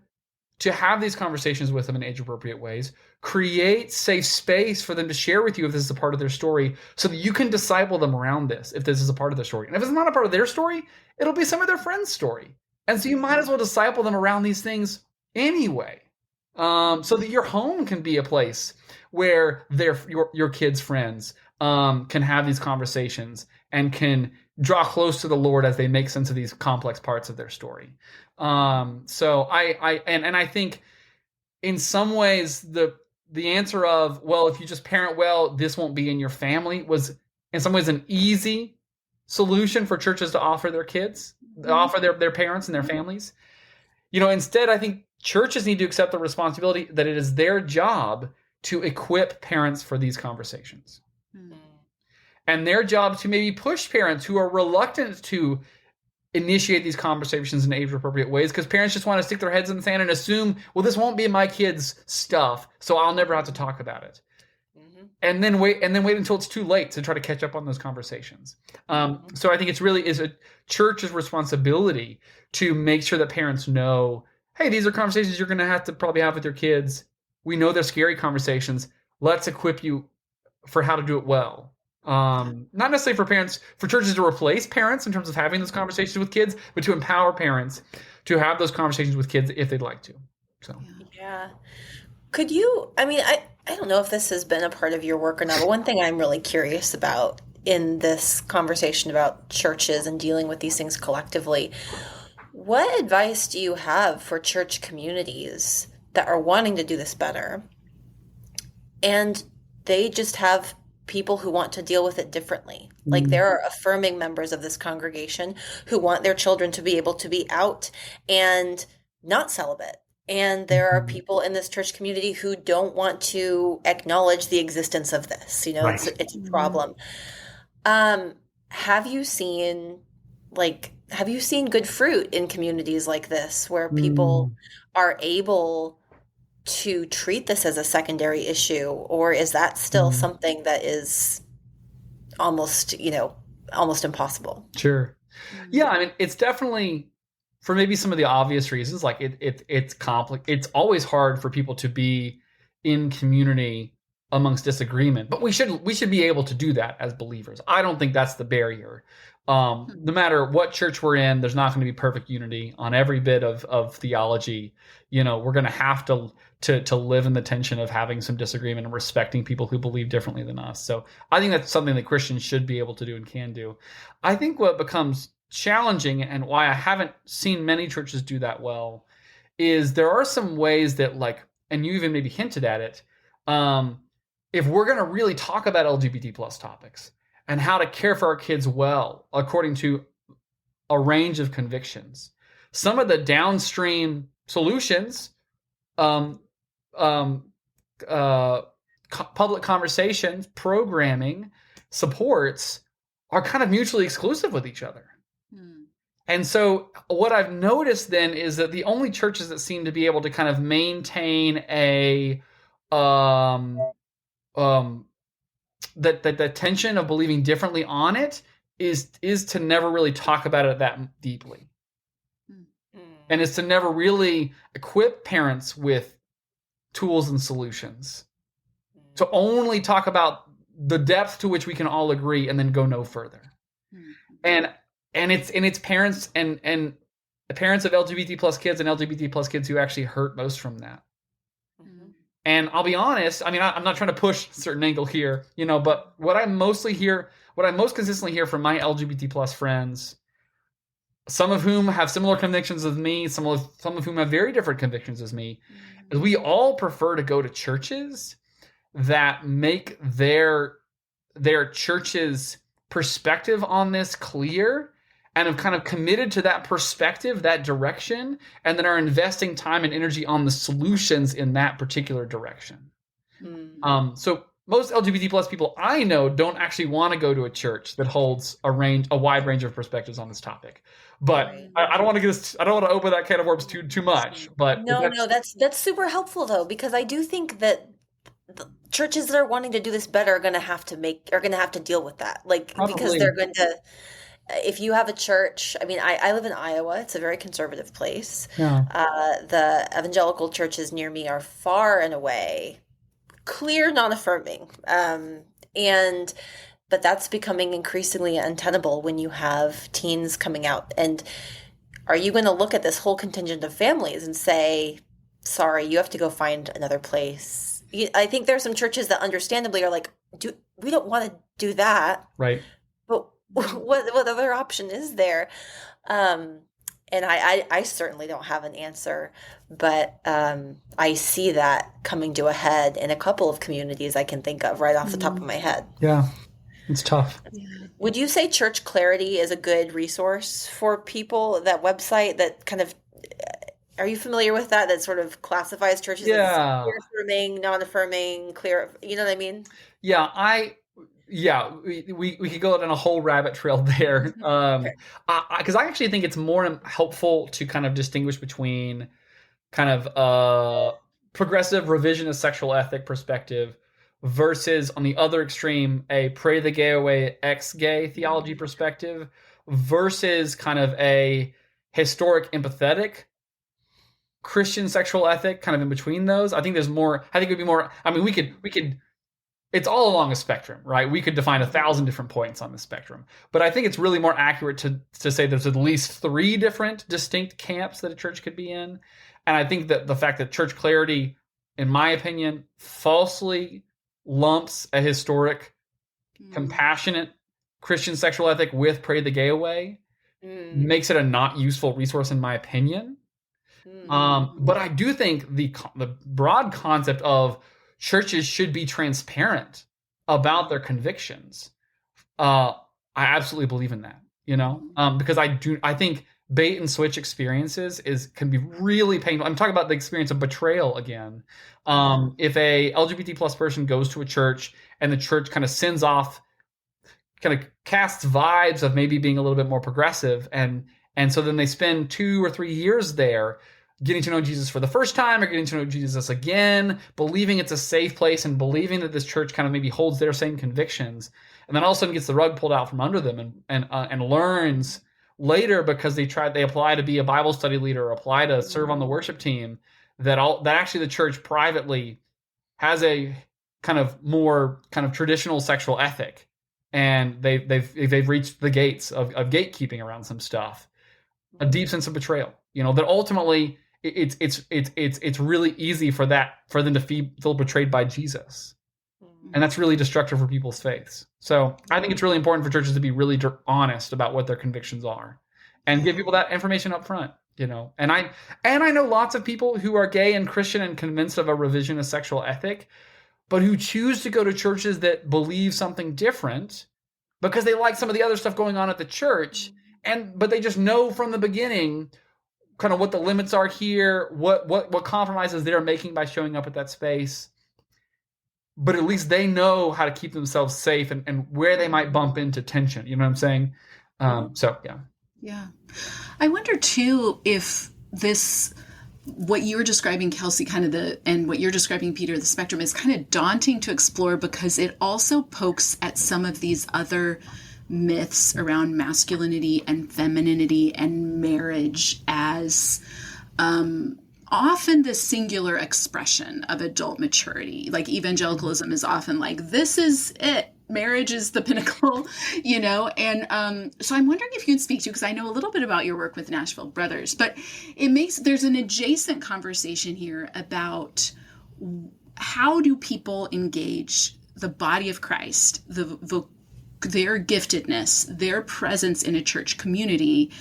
Speaker 3: to have these conversations with them in age-appropriate ways. Create safe space for them to share with you if this is a part of their story, so that you can disciple them around this if this is a part of their story. And if it's not a part of their story, it'll be some of their friends' story. And so you might as well disciple them around these things anyway, so that your home can be a place where your kids' friends can have these conversations and can draw close to the Lord as they make sense of these complex parts of their story. So I think in some ways the answer of, well, if you just parent well, this won't be in your family, was in some ways an easy solution for churches to offer their kids, offer their parents and their families. Instead, I think churches need to accept the responsibility that it is their job to equip parents for these conversations. And their job to maybe push parents who are reluctant to initiate these conversations in age-appropriate ways, because parents just want to stick their heads in the sand and assume, well, this won't be my kid's stuff, so I'll never have to talk about it. And then wait until it's too late to try to catch up on those conversations. So I think it's really is a church's responsibility to make sure that parents know, hey, these are conversations you're going to have to probably have with your kids. We know they're scary conversations. Let's equip you for how to do it well. Not necessarily for churches to replace parents in terms of having those conversations with kids, but to empower parents to have those conversations with kids if they'd like to. So
Speaker 2: yeah. Could you, I don't know if this has been a part of your work or not, but one thing I'm really curious about in this conversation about churches and dealing with these things collectively, what advice do you have for church communities that are wanting to do this better, and they just have people who want to deal with it differently? Like, there are affirming members of this congregation who want their children to be able to be out and not celibate. And there are people in this church community who don't want to acknowledge the existence of this. Right. It's a problem. Have you seen good fruit in communities like this where people are able to treat this as a secondary issue, or is that still something that is almost impossible?
Speaker 3: Sure. Yeah, it's definitely, for maybe some of the obvious reasons, like it's complex. It's always hard for people to be in community amongst disagreement, but we should be able to do that as believers. I don't think that's the barrier. No matter what church we're in, there's not going to be perfect unity on every bit of theology. We're going to have to live in the tension of having some disagreement and respecting people who believe differently than us. So I think that's something that Christians should be able to do and can do. I think what becomes challenging and why I haven't seen many churches do that well is there are some ways that, like, and you even maybe hinted at it, if we're going to really talk about LGBT plus topics and how to care for our kids well, according to a range of convictions, some of the downstream solutions, public conversations, programming, supports are kind of mutually exclusive with each other. And so what I've noticed then is that the only churches that seem to be able to kind of maintain a that tension of believing differently on it is to never really talk about it that deeply. And is to never really equip parents with tools and solutions. To only talk about the depth to which we can all agree and then go no further. And it's parents and the parents of LGBT plus kids and LGBT plus kids who actually hurt most from that. And I'll be honest, I mean, I'm not trying to push a certain angle here, but what I most consistently hear from my LGBT plus friends, some of whom have similar convictions as me, some of whom have very different convictions as me, is we all prefer to go to churches that make their church's perspective on this clear and have kind of committed to that perspective, that direction, and then are investing time and energy on the solutions in that particular direction. So most LGBT plus people I know don't actually want to go to a church that holds a wide range of perspectives on this topic. But I don't want to open that can of worms too much. But
Speaker 2: no, that's super helpful though, because I do think that the churches that are wanting to do this better are going to have to deal with that, because they're going to. If you have a church, I mean, I live in Iowa. It's a very conservative place.
Speaker 3: Yeah.
Speaker 2: The evangelical churches near me are far and away clear non-affirming. But that's becoming increasingly untenable when you have teens coming out. And are you going to look at this whole contingent of families and say, sorry, you have to go find another place? I think there are some churches that understandably are like, we don't want to do that.
Speaker 3: Right.
Speaker 2: But what other option is there? And I certainly don't have an answer, but I see that coming to a head in a couple of communities I can think of right off the top of my head.
Speaker 3: Yeah, it's tough.
Speaker 2: Would you say Church Clarity is a good resource for people, that website that kind of, are you familiar with that? That sort of classifies churches as clear affirming, non-affirming, clear, you know what I mean?
Speaker 3: Yeah, we could go down a whole rabbit trail there, because I actually think it's more helpful to kind of distinguish between kind of progressive revisionist sexual ethic perspective versus, on the other extreme, a pray the gay away, ex-gay theology perspective versus kind of a historic empathetic Christian sexual ethic, kind of in between those. I think there's more. I think it would be more. I mean, we could. It's all along a spectrum, right? We could define 1,000 different points on the spectrum. But I think it's really more accurate to say there's at least 3 different distinct camps that a church could be in. And I think that the fact that Church Clarity, in my opinion, falsely lumps a historic, compassionate Christian sexual ethic with pray the gay away makes it a not useful resource, in my opinion. But I do think the broad concept of churches should be transparent about their convictions. I absolutely believe in that, because I think bait and switch experiences can be really painful. I'm talking about the experience of betrayal again. If a LGBT plus person goes to a church and the church kind of sends off, kind of casts vibes of maybe being a little bit more progressive, and so then they spend 2 or 3 years there getting to know Jesus for the first time, or getting to know Jesus again, believing it's a safe place and believing that this church kind of maybe holds their same convictions, and then all of a sudden gets the rug pulled out from under them and learns later, because they apply to be a Bible study leader or apply to serve on the worship team, that actually the church privately has a kind of more kind of traditional sexual ethic, and they've reached the gates of gatekeeping around some stuff. A deep sense of betrayal, that ultimately it's really easy for them to feel betrayed by Jesus. And that's really destructive for people's faiths. So I think it's really important for churches to be really honest about what their convictions are. and give people that information up front, And I know lots of people who are gay and Christian and convinced of a revisionist sexual ethic, but who choose to go to churches that believe something different because they like some of the other stuff going on at the church, but they just know from the beginning kind of what the limits are here, what compromises they're making by showing up at that space. But at least they know how to keep themselves safe and where they might bump into tension. You know what I'm saying? So, yeah.
Speaker 1: Yeah. I wonder, too, if what you were describing, Kelsey, and what you're describing, Peter, the spectrum is kind of daunting to explore because it also pokes at some of these other myths around masculinity and femininity and marriage as often the singular expression of adult maturity. Like evangelicalism is often like, this is it. Marriage is the pinnacle, And so I'm wondering if you can speak to, because I know a little bit about your work with Nashville Brothers, but there's an adjacent conversation here about how do people engage the body of Christ, their giftedness, their presence in a church community,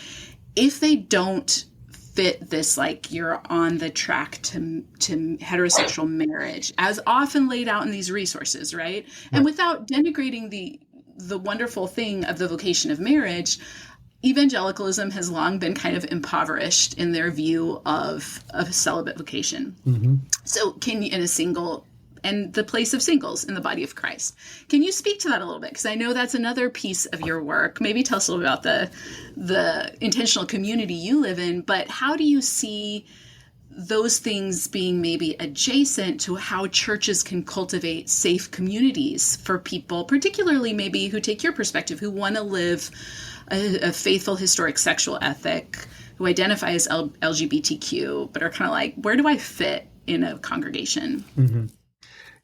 Speaker 1: if they don't fit this, like, you're on the track to heterosexual marriage as often laid out in these resources, right? And without denigrating the wonderful thing of the vocation of marriage, evangelicalism has long been kind of impoverished in their view of a celibate vocation. Mm-hmm. So and the place of singles in the body of Christ. Can you speak to that a little bit? Because I know that's another piece of your work. Maybe tell us a little about the intentional community you live in, but how do you see those things being maybe adjacent to how churches can cultivate safe communities for people, particularly maybe who take your perspective, who want to live a faithful historic sexual ethic, who identify as LGBTQ, but are kind of like, where do I fit in a congregation?
Speaker 3: Mm-hmm.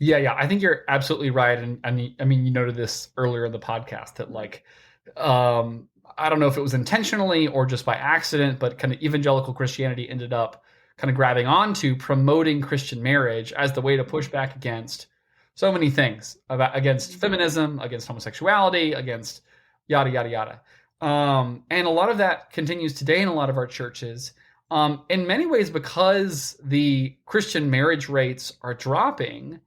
Speaker 3: Yeah. I think you're absolutely right. And I mean, you noted this earlier in the podcast that I don't know if it was intentionally or just by accident, but kind of evangelical Christianity ended up kind of grabbing onto promoting Christian marriage as the way to push back against so many things, against feminism, against homosexuality, against yada, yada, yada. And a lot of that continues today in a lot of our churches. In many ways, because the Christian marriage rates are dropping,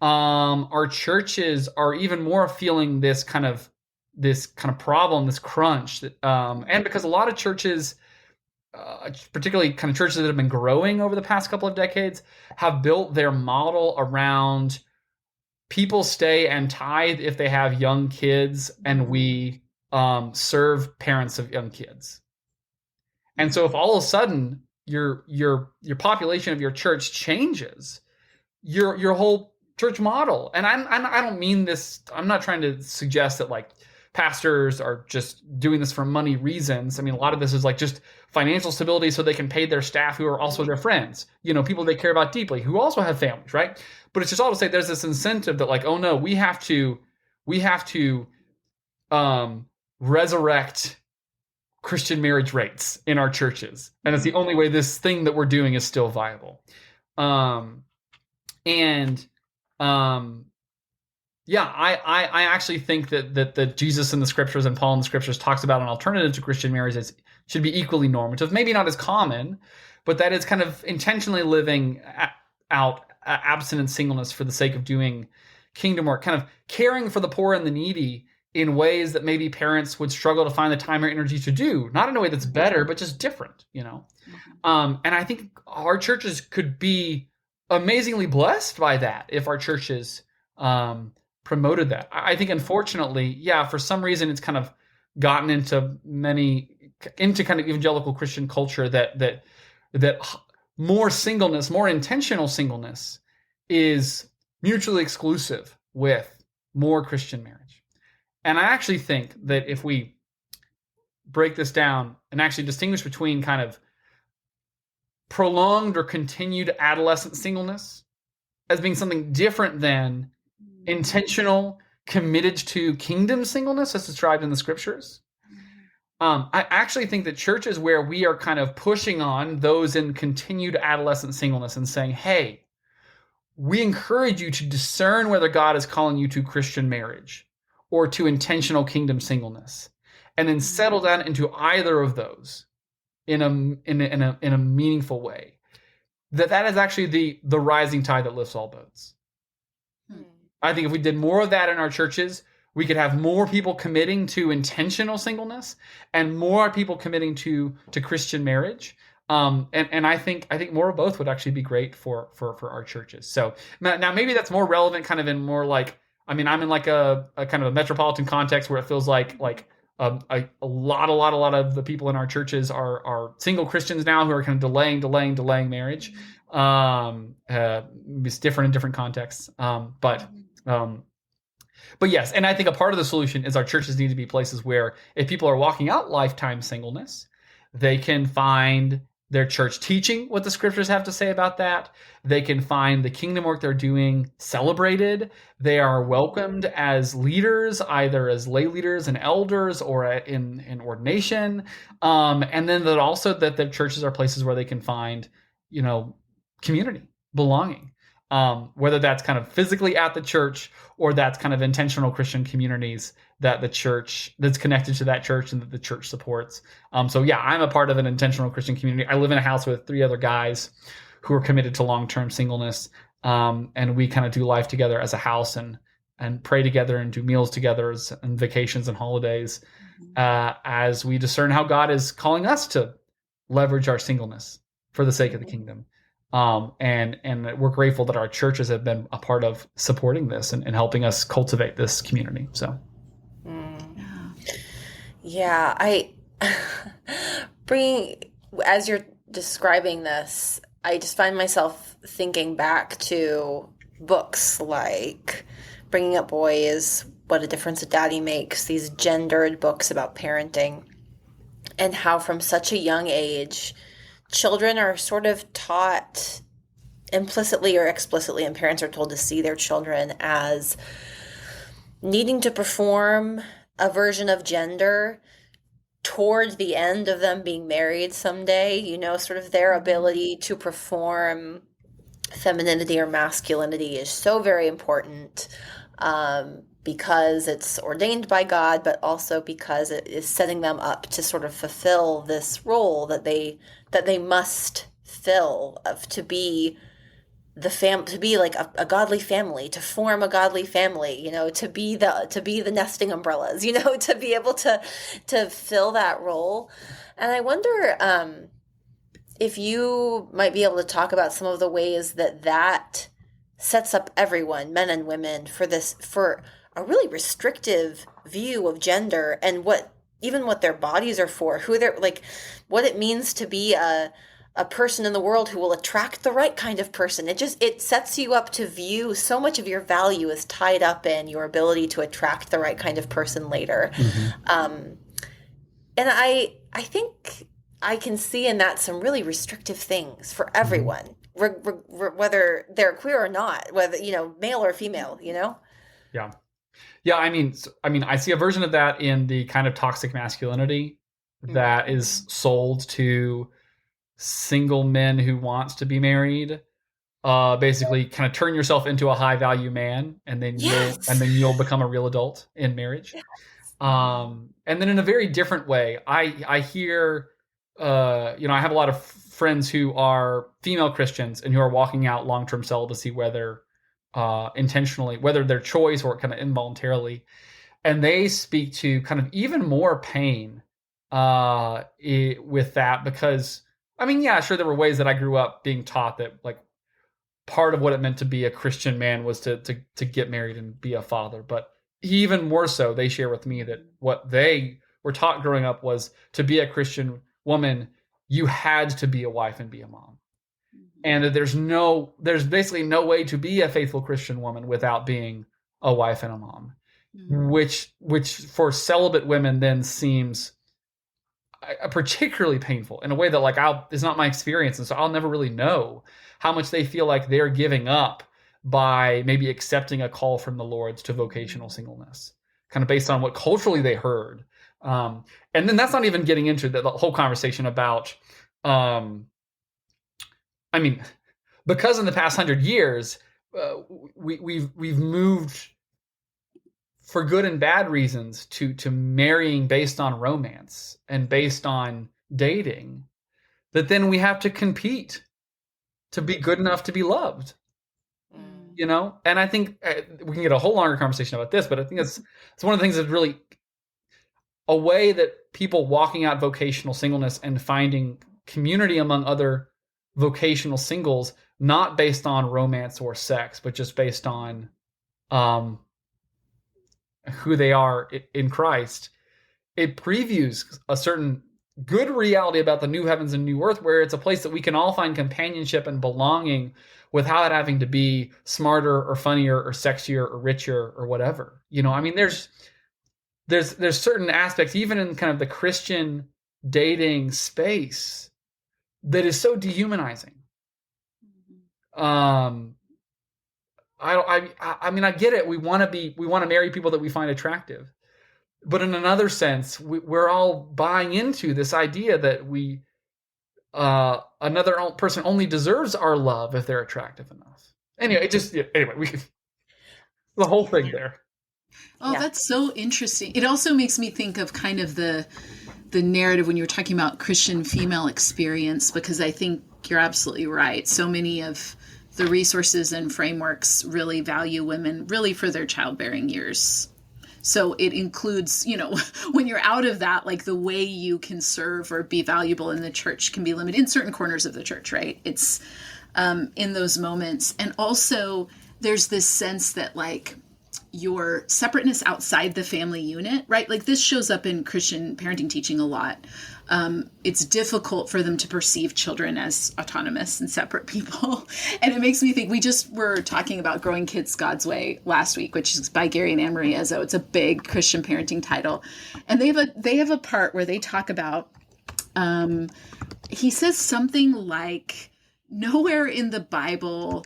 Speaker 3: our churches are even more feeling this kind of problem, this crunch. And because a lot of churches, particularly kind of churches that have been growing over the past couple of decades, have built their model around people stay and tithe if they have young kids, and we serve parents of young kids. And so if all of a sudden your population of your church changes, your whole church model. And I don't mean this, I'm not trying to suggest that like pastors are just doing this for money reasons. I mean, a lot of this is like just financial stability so they can pay their staff who are also their friends, people they care about deeply, who also have families, right? But it's just all to say there's this incentive that like, oh no, we have to resurrect Christian marriage rates in our churches. And it's the only way this thing that we're doing is still viable. I actually think that Jesus in the scriptures and Paul in the scriptures talks about an alternative to Christian marriage that should be equally normative, maybe not as common, but that is kind of intentionally living out abstinent singleness for the sake of doing kingdom work, kind of caring for the poor and the needy in ways that maybe parents would struggle to find the time or energy to do, not in a way that's better, but just different, And I think our churches could be amazingly blessed by that if our churches promoted that. I think, unfortunately, for some reason, it's kind of gotten into kind of evangelical Christian culture that more singleness, more intentional singleness, is mutually exclusive with more Christian marriage. And I actually think that if we break this down and actually distinguish between kind of prolonged or continued adolescent singleness as being something different than intentional, committed to kingdom singleness as described in the scriptures, I actually think that churches where we are kind of pushing on those in continued adolescent singleness and saying, hey, we encourage you to discern whether God is calling you to Christian marriage or to intentional kingdom singleness. and then settle down into either of those in a meaningful way, that is actually the rising tide that lifts all boats. I think if we did more of that in our churches, we could have more people committing to intentional singleness and more people committing to Christian marriage. And I think more of both would actually be great for our churches. So now maybe that's more relevant kind of in more like, I mean, I'm in like a kind of a metropolitan context where it feels like a lot of the people in our churches are single Christians now who are kind of delaying marriage. It's different in different contexts. But yes, and I think a part of the solution is our churches need to be places where if people are walking out lifetime singleness, they can find their church teaching what the scriptures have to say about that. They can find the kingdom work they're doing celebrated. They are welcomed as leaders, either as lay leaders and elders or in ordination. And then that also that the churches are places where they can find, community, belonging. Whether that's kind of physically at the church or that's kind of intentional Christian communities that the church that's connected to that church and that the church supports. So yeah, I'm a part of an intentional Christian community. I live in a house with 3 other guys who are committed to long-term singleness. And we kind of do life together as a house and pray together and do meals together and vacations and holidays as we discern how God is calling us to leverage our singleness for the sake of the kingdom. And we're grateful that our churches have been a part of supporting this and helping us cultivate this community. So,
Speaker 2: yeah, as you're describing this, I just find myself thinking back to books like Bringing Up Boys, What a Difference a Daddy Makes, these gendered books about parenting, and how from such a young age, children are sort of taught implicitly or explicitly, and parents are told to see their children as needing to perform a version of gender toward the end of them being married someday, sort of their ability to perform femininity or masculinity is so very important because it's ordained by God, but also because it is setting them up to sort of fulfill this role that they must fill to be to be like a godly family, to form a godly family, to be the nesting umbrellas, to be able to fill that role. And I wonder if you might be able to talk about some of the ways that sets up everyone, men and women, for a really restrictive view of gender and what their bodies are for, who they're like, what it means to be a person in the world who will attract the right kind of person. It sets you up to view so much of your value is tied up in your ability to attract the right kind of person later. Mm-hmm. And I think I can see in that some really restrictive things for everyone, whether they're queer or not, whether, male or female,
Speaker 3: Yeah. Yeah. I mean, I see a version of that in the kind of toxic masculinity that is sold to single men who wants to be married. Basically kind of turn yourself into a high value man and then you'll become a real adult in marriage. Yes. And then in a very different way, I hear, I have a lot of friends who are female Christians and who are walking out long-term celibacy, whether intentionally, whether their choice or kind of involuntarily. And they speak to kind of even more pain with that because, sure, there were ways that I grew up being taught that like part of what it meant to be a Christian man was to get married and be a father. But even more so, they share with me that what they were taught growing up was to be a Christian woman, you had to be a wife and be a mom. And that there's basically no way to be a faithful Christian woman without being a wife and a mom, which for celibate women then seems particularly painful in a way that it's not my experience. And so I'll never really know how much they feel like they're giving up by maybe accepting a call from the Lord to vocational singleness, kind of based on what culturally they heard. And then that's not even getting into the whole conversation about, because in the past 100 years, we've moved for good and bad reasons to marrying based on romance and based on dating, that then we have to compete to be good enough to be loved. You know, and I think we can get a whole longer conversation about this, but I think it's one of the things that's really a way that people walking out vocational singleness and finding community among other vocational singles, not based on romance or sex, but just based on who they are in Christ. It previews a certain good reality about the new heavens and new earth, where it's a place that we can all find companionship and belonging without having to be smarter or funnier or sexier or richer or whatever. You know, I mean, there's certain aspects, even in kind of the Christian dating space, that is so dehumanizing. I mean, I get it. We want to marry people that we find attractive. But in another sense, we're all buying into this idea that another person only deserves our love if they're attractive enough. Anyway, the whole thing there.
Speaker 1: Oh, that's so interesting. It also makes me think of kind of the narrative when you were talking about Christian female experience, because I think you're absolutely right. So many of the resources and frameworks really value women really for their childbearing years. So it includes, you know, when you're out of that, like the way you can serve or be valuable in the church can be limited in certain corners of the church, right? It's in those moments. And also there's this sense that like your separateness outside the family unit, right? Like this shows up in Christian parenting teaching a lot. It's difficult for them to perceive children as autonomous and separate people. And it makes me think, we just were talking about Growing Kids God's Way last week, which is by Gary and Anne-Marie Ezzo. It's a big Christian parenting title. And they have a part where they talk about, he says something like, nowhere in the Bible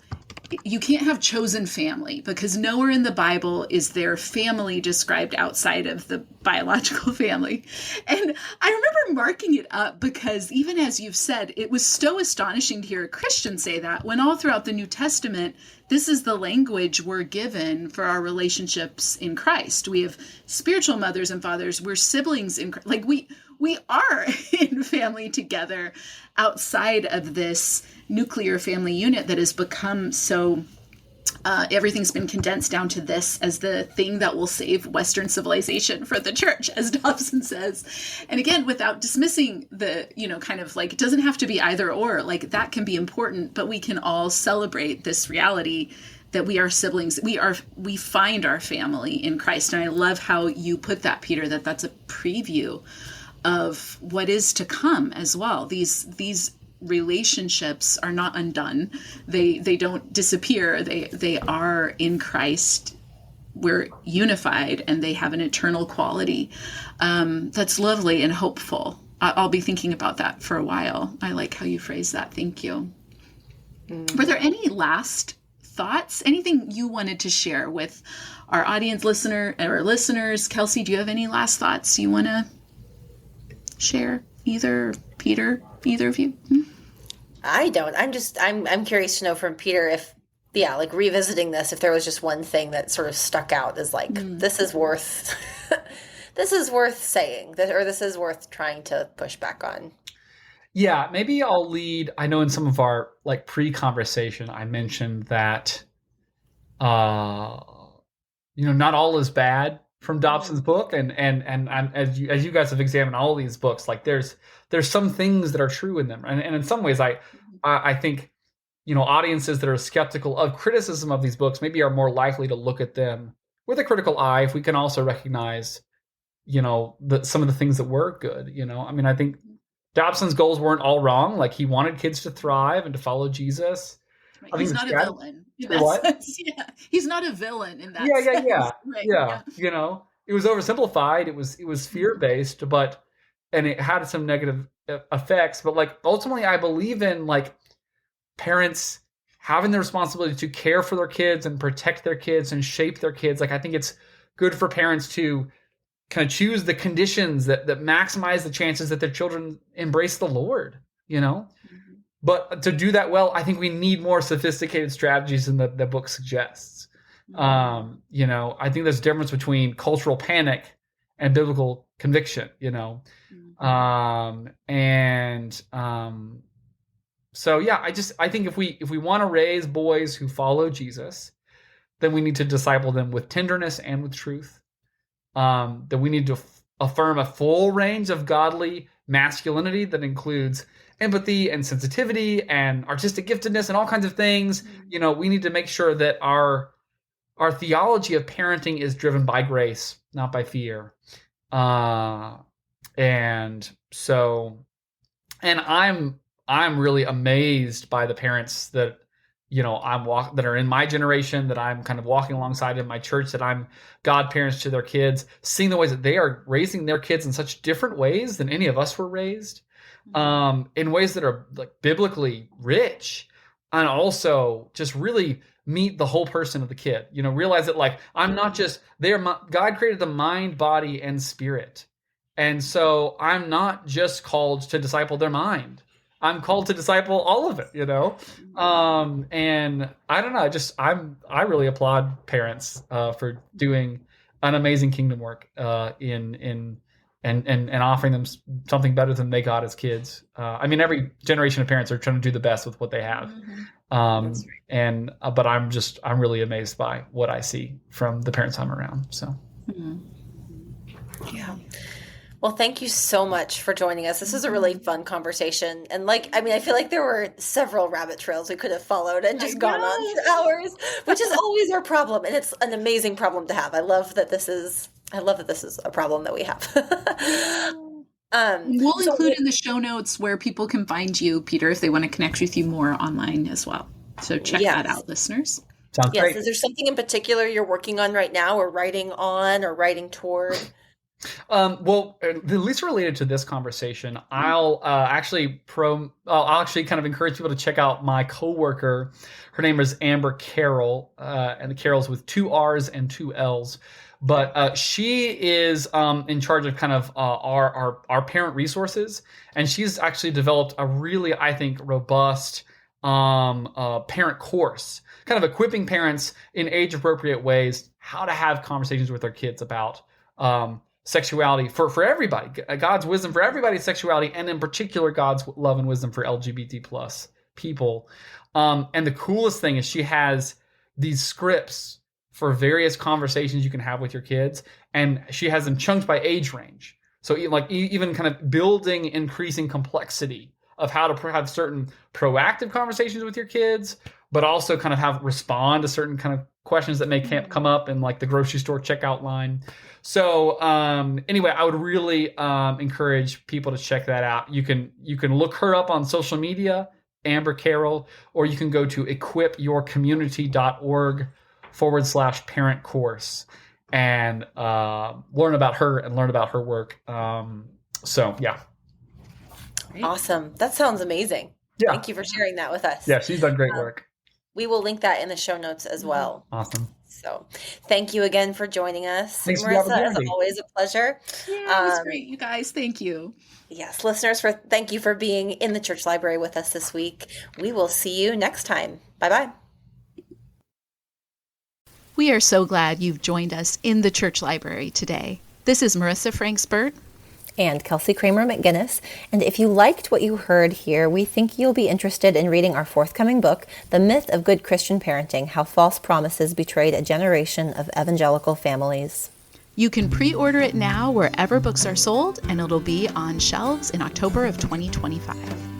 Speaker 1: you can't have chosen family, because nowhere in the Bible is there family described outside of the biological family. And I remember marking it up because, even as you've said, it was so astonishing to hear a Christian say that, when all throughout the New Testament, this is the language we're given for our relationships in Christ. We have spiritual mothers and fathers. We're siblings in Christ. Like we are in family together outside of this nuclear family unit that has become so, everything's been condensed down to this as the thing that will save Western civilization for the church, as Dobson says. And again, without dismissing the, you know, kind of like, it doesn't have to be either or, like that can be important, but we can all celebrate this reality that we are siblings. We find our family in Christ. And I love how you put that, Peter, that's a preview of what is to come as well. These relationships are not undone. They don't disappear. They are in Christ. We're unified, and they have an eternal quality. That's lovely and hopeful. I'll be thinking about that for a while. I like how you phrase that. Thank you. Were there any last thoughts? Anything you wanted to share with our audience, listeners? Kelsey, do you have any last thoughts you want to share? Either Peter, either of you?
Speaker 2: I don't. I'm curious to know from Peter if, like revisiting this, if there was just one thing that sort of stuck out as like, this is worth, this is worth saying, or this is worth trying to push back on.
Speaker 3: Yeah, maybe I'll lead. I know in some of our like pre-conversation, I mentioned that, not all is bad from Dobson's book, and as you guys have examined all these books, like there's some things that are true in them, and in some ways, I think, audiences that are skeptical of criticism of these books maybe are more likely to look at them with a critical eye if we can also recognize, some of the things that were good. I mean, I think Dobson's goals weren't all wrong. Like, he wanted kids to thrive and to follow Jesus.
Speaker 1: Right. He's not a villain. What? Yeah. He's not a villain in that sense.
Speaker 3: Right. Yeah. It was oversimplified. It was fear-based, and it had some negative effects. But like, ultimately, I believe in like parents having the responsibility to care for their kids and protect their kids and shape their kids. Like, I think it's good for parents to kind of choose the conditions that maximize the chances that their children embrace the Lord, But to do that well, I think we need more sophisticated strategies than the book suggests. I think there's a difference between cultural panic and biblical conviction, so yeah, I think if we want to raise boys who follow Jesus, then we need to disciple them with tenderness and with truth. That we need to affirm a full range of godly masculinity that includes empathy and sensitivity and artistic giftedness and all kinds of things. We need to make sure that our theology of parenting is driven by grace, not by fear. And I'm really amazed by the parents that that are in my generation, that I'm kind of walking alongside in my church, that I'm godparents to their kids, seeing the ways that they are raising their kids in such different ways than any of us were raised, in ways that are like biblically rich, and also just really meet the whole person of the kid. Realize that like I'm not just God created the mind, body, and spirit, and so I'm not just called to disciple their mind. I'm called to disciple all of it, and I don't know, I really applaud parents for doing an amazing kingdom work in offering them something better than they got as kids. Every generation of parents are trying to do the best with what they have, but I'm really amazed by what I see from the parents I'm around. So,
Speaker 2: yeah. Well, thank you so much for joining us. This was a really fun conversation. And I feel like there were several rabbit trails we could have followed and just gone on for hours, which is always our problem. And it's an amazing problem to have. I love that this is a problem that we have.
Speaker 1: We'll include in the show notes where people can find you, Peter, if they want to connect with you more online as well. So check that out, listeners.
Speaker 3: Sounds great.
Speaker 2: Is there something in particular you're working on right now, or writing on, or writing toward?
Speaker 3: Well, at least related to this conversation, I'll actually kind of encourage people to check out my coworker. Her name is Amber Carroll, and the Carroll's with 2 R's and 2 L's. But she is in charge of kind of our parent resources, and she's actually developed a really, I think, robust parent course, kind of equipping parents in age-appropriate ways how to have conversations with their kids about sexuality for everybody, God's wisdom for everybody's sexuality, and in particular God's love and wisdom for LGBT plus people. And the coolest thing is she has these scripts for various conversations you can have with your kids, and she has them chunked by age range. So even kind of building increasing complexity of how to have certain proactive conversations with your kids, but also kind of respond to certain kind of questions that may come up in like the grocery store checkout line. So anyway, I would really encourage people to check that out. You can look her up on social media, Amber Carroll, or you can go to equipyourcommunity.org/parent course and learn about her and learn about her work. So yeah.
Speaker 2: Awesome. That sounds amazing. Yeah. Thank you for sharing that with us.
Speaker 3: Yeah, she's done great work.
Speaker 2: We will link that in the show notes as well.
Speaker 3: Awesome.
Speaker 2: So thank you again for joining us.
Speaker 3: Thanks
Speaker 2: Marissa,
Speaker 3: for the opportunity.
Speaker 2: it's always a pleasure.
Speaker 1: Yeah, it was great, you guys. Thank you.
Speaker 2: Yes, listeners, thank you for being in the church library with us this week. We will see you next time. Bye-bye.
Speaker 1: We are so glad you've joined us in the church library today. This is Marissa Franksbert
Speaker 2: and Kelsey Kramer McGinnis. And if you liked what you heard here, we think you'll be interested in reading our forthcoming book, The Myth of Good Christian Parenting: How False Promises Betrayed a Generation of Evangelical Families.
Speaker 1: You can pre-order it now wherever books are sold, and it'll be on shelves in October of 2025.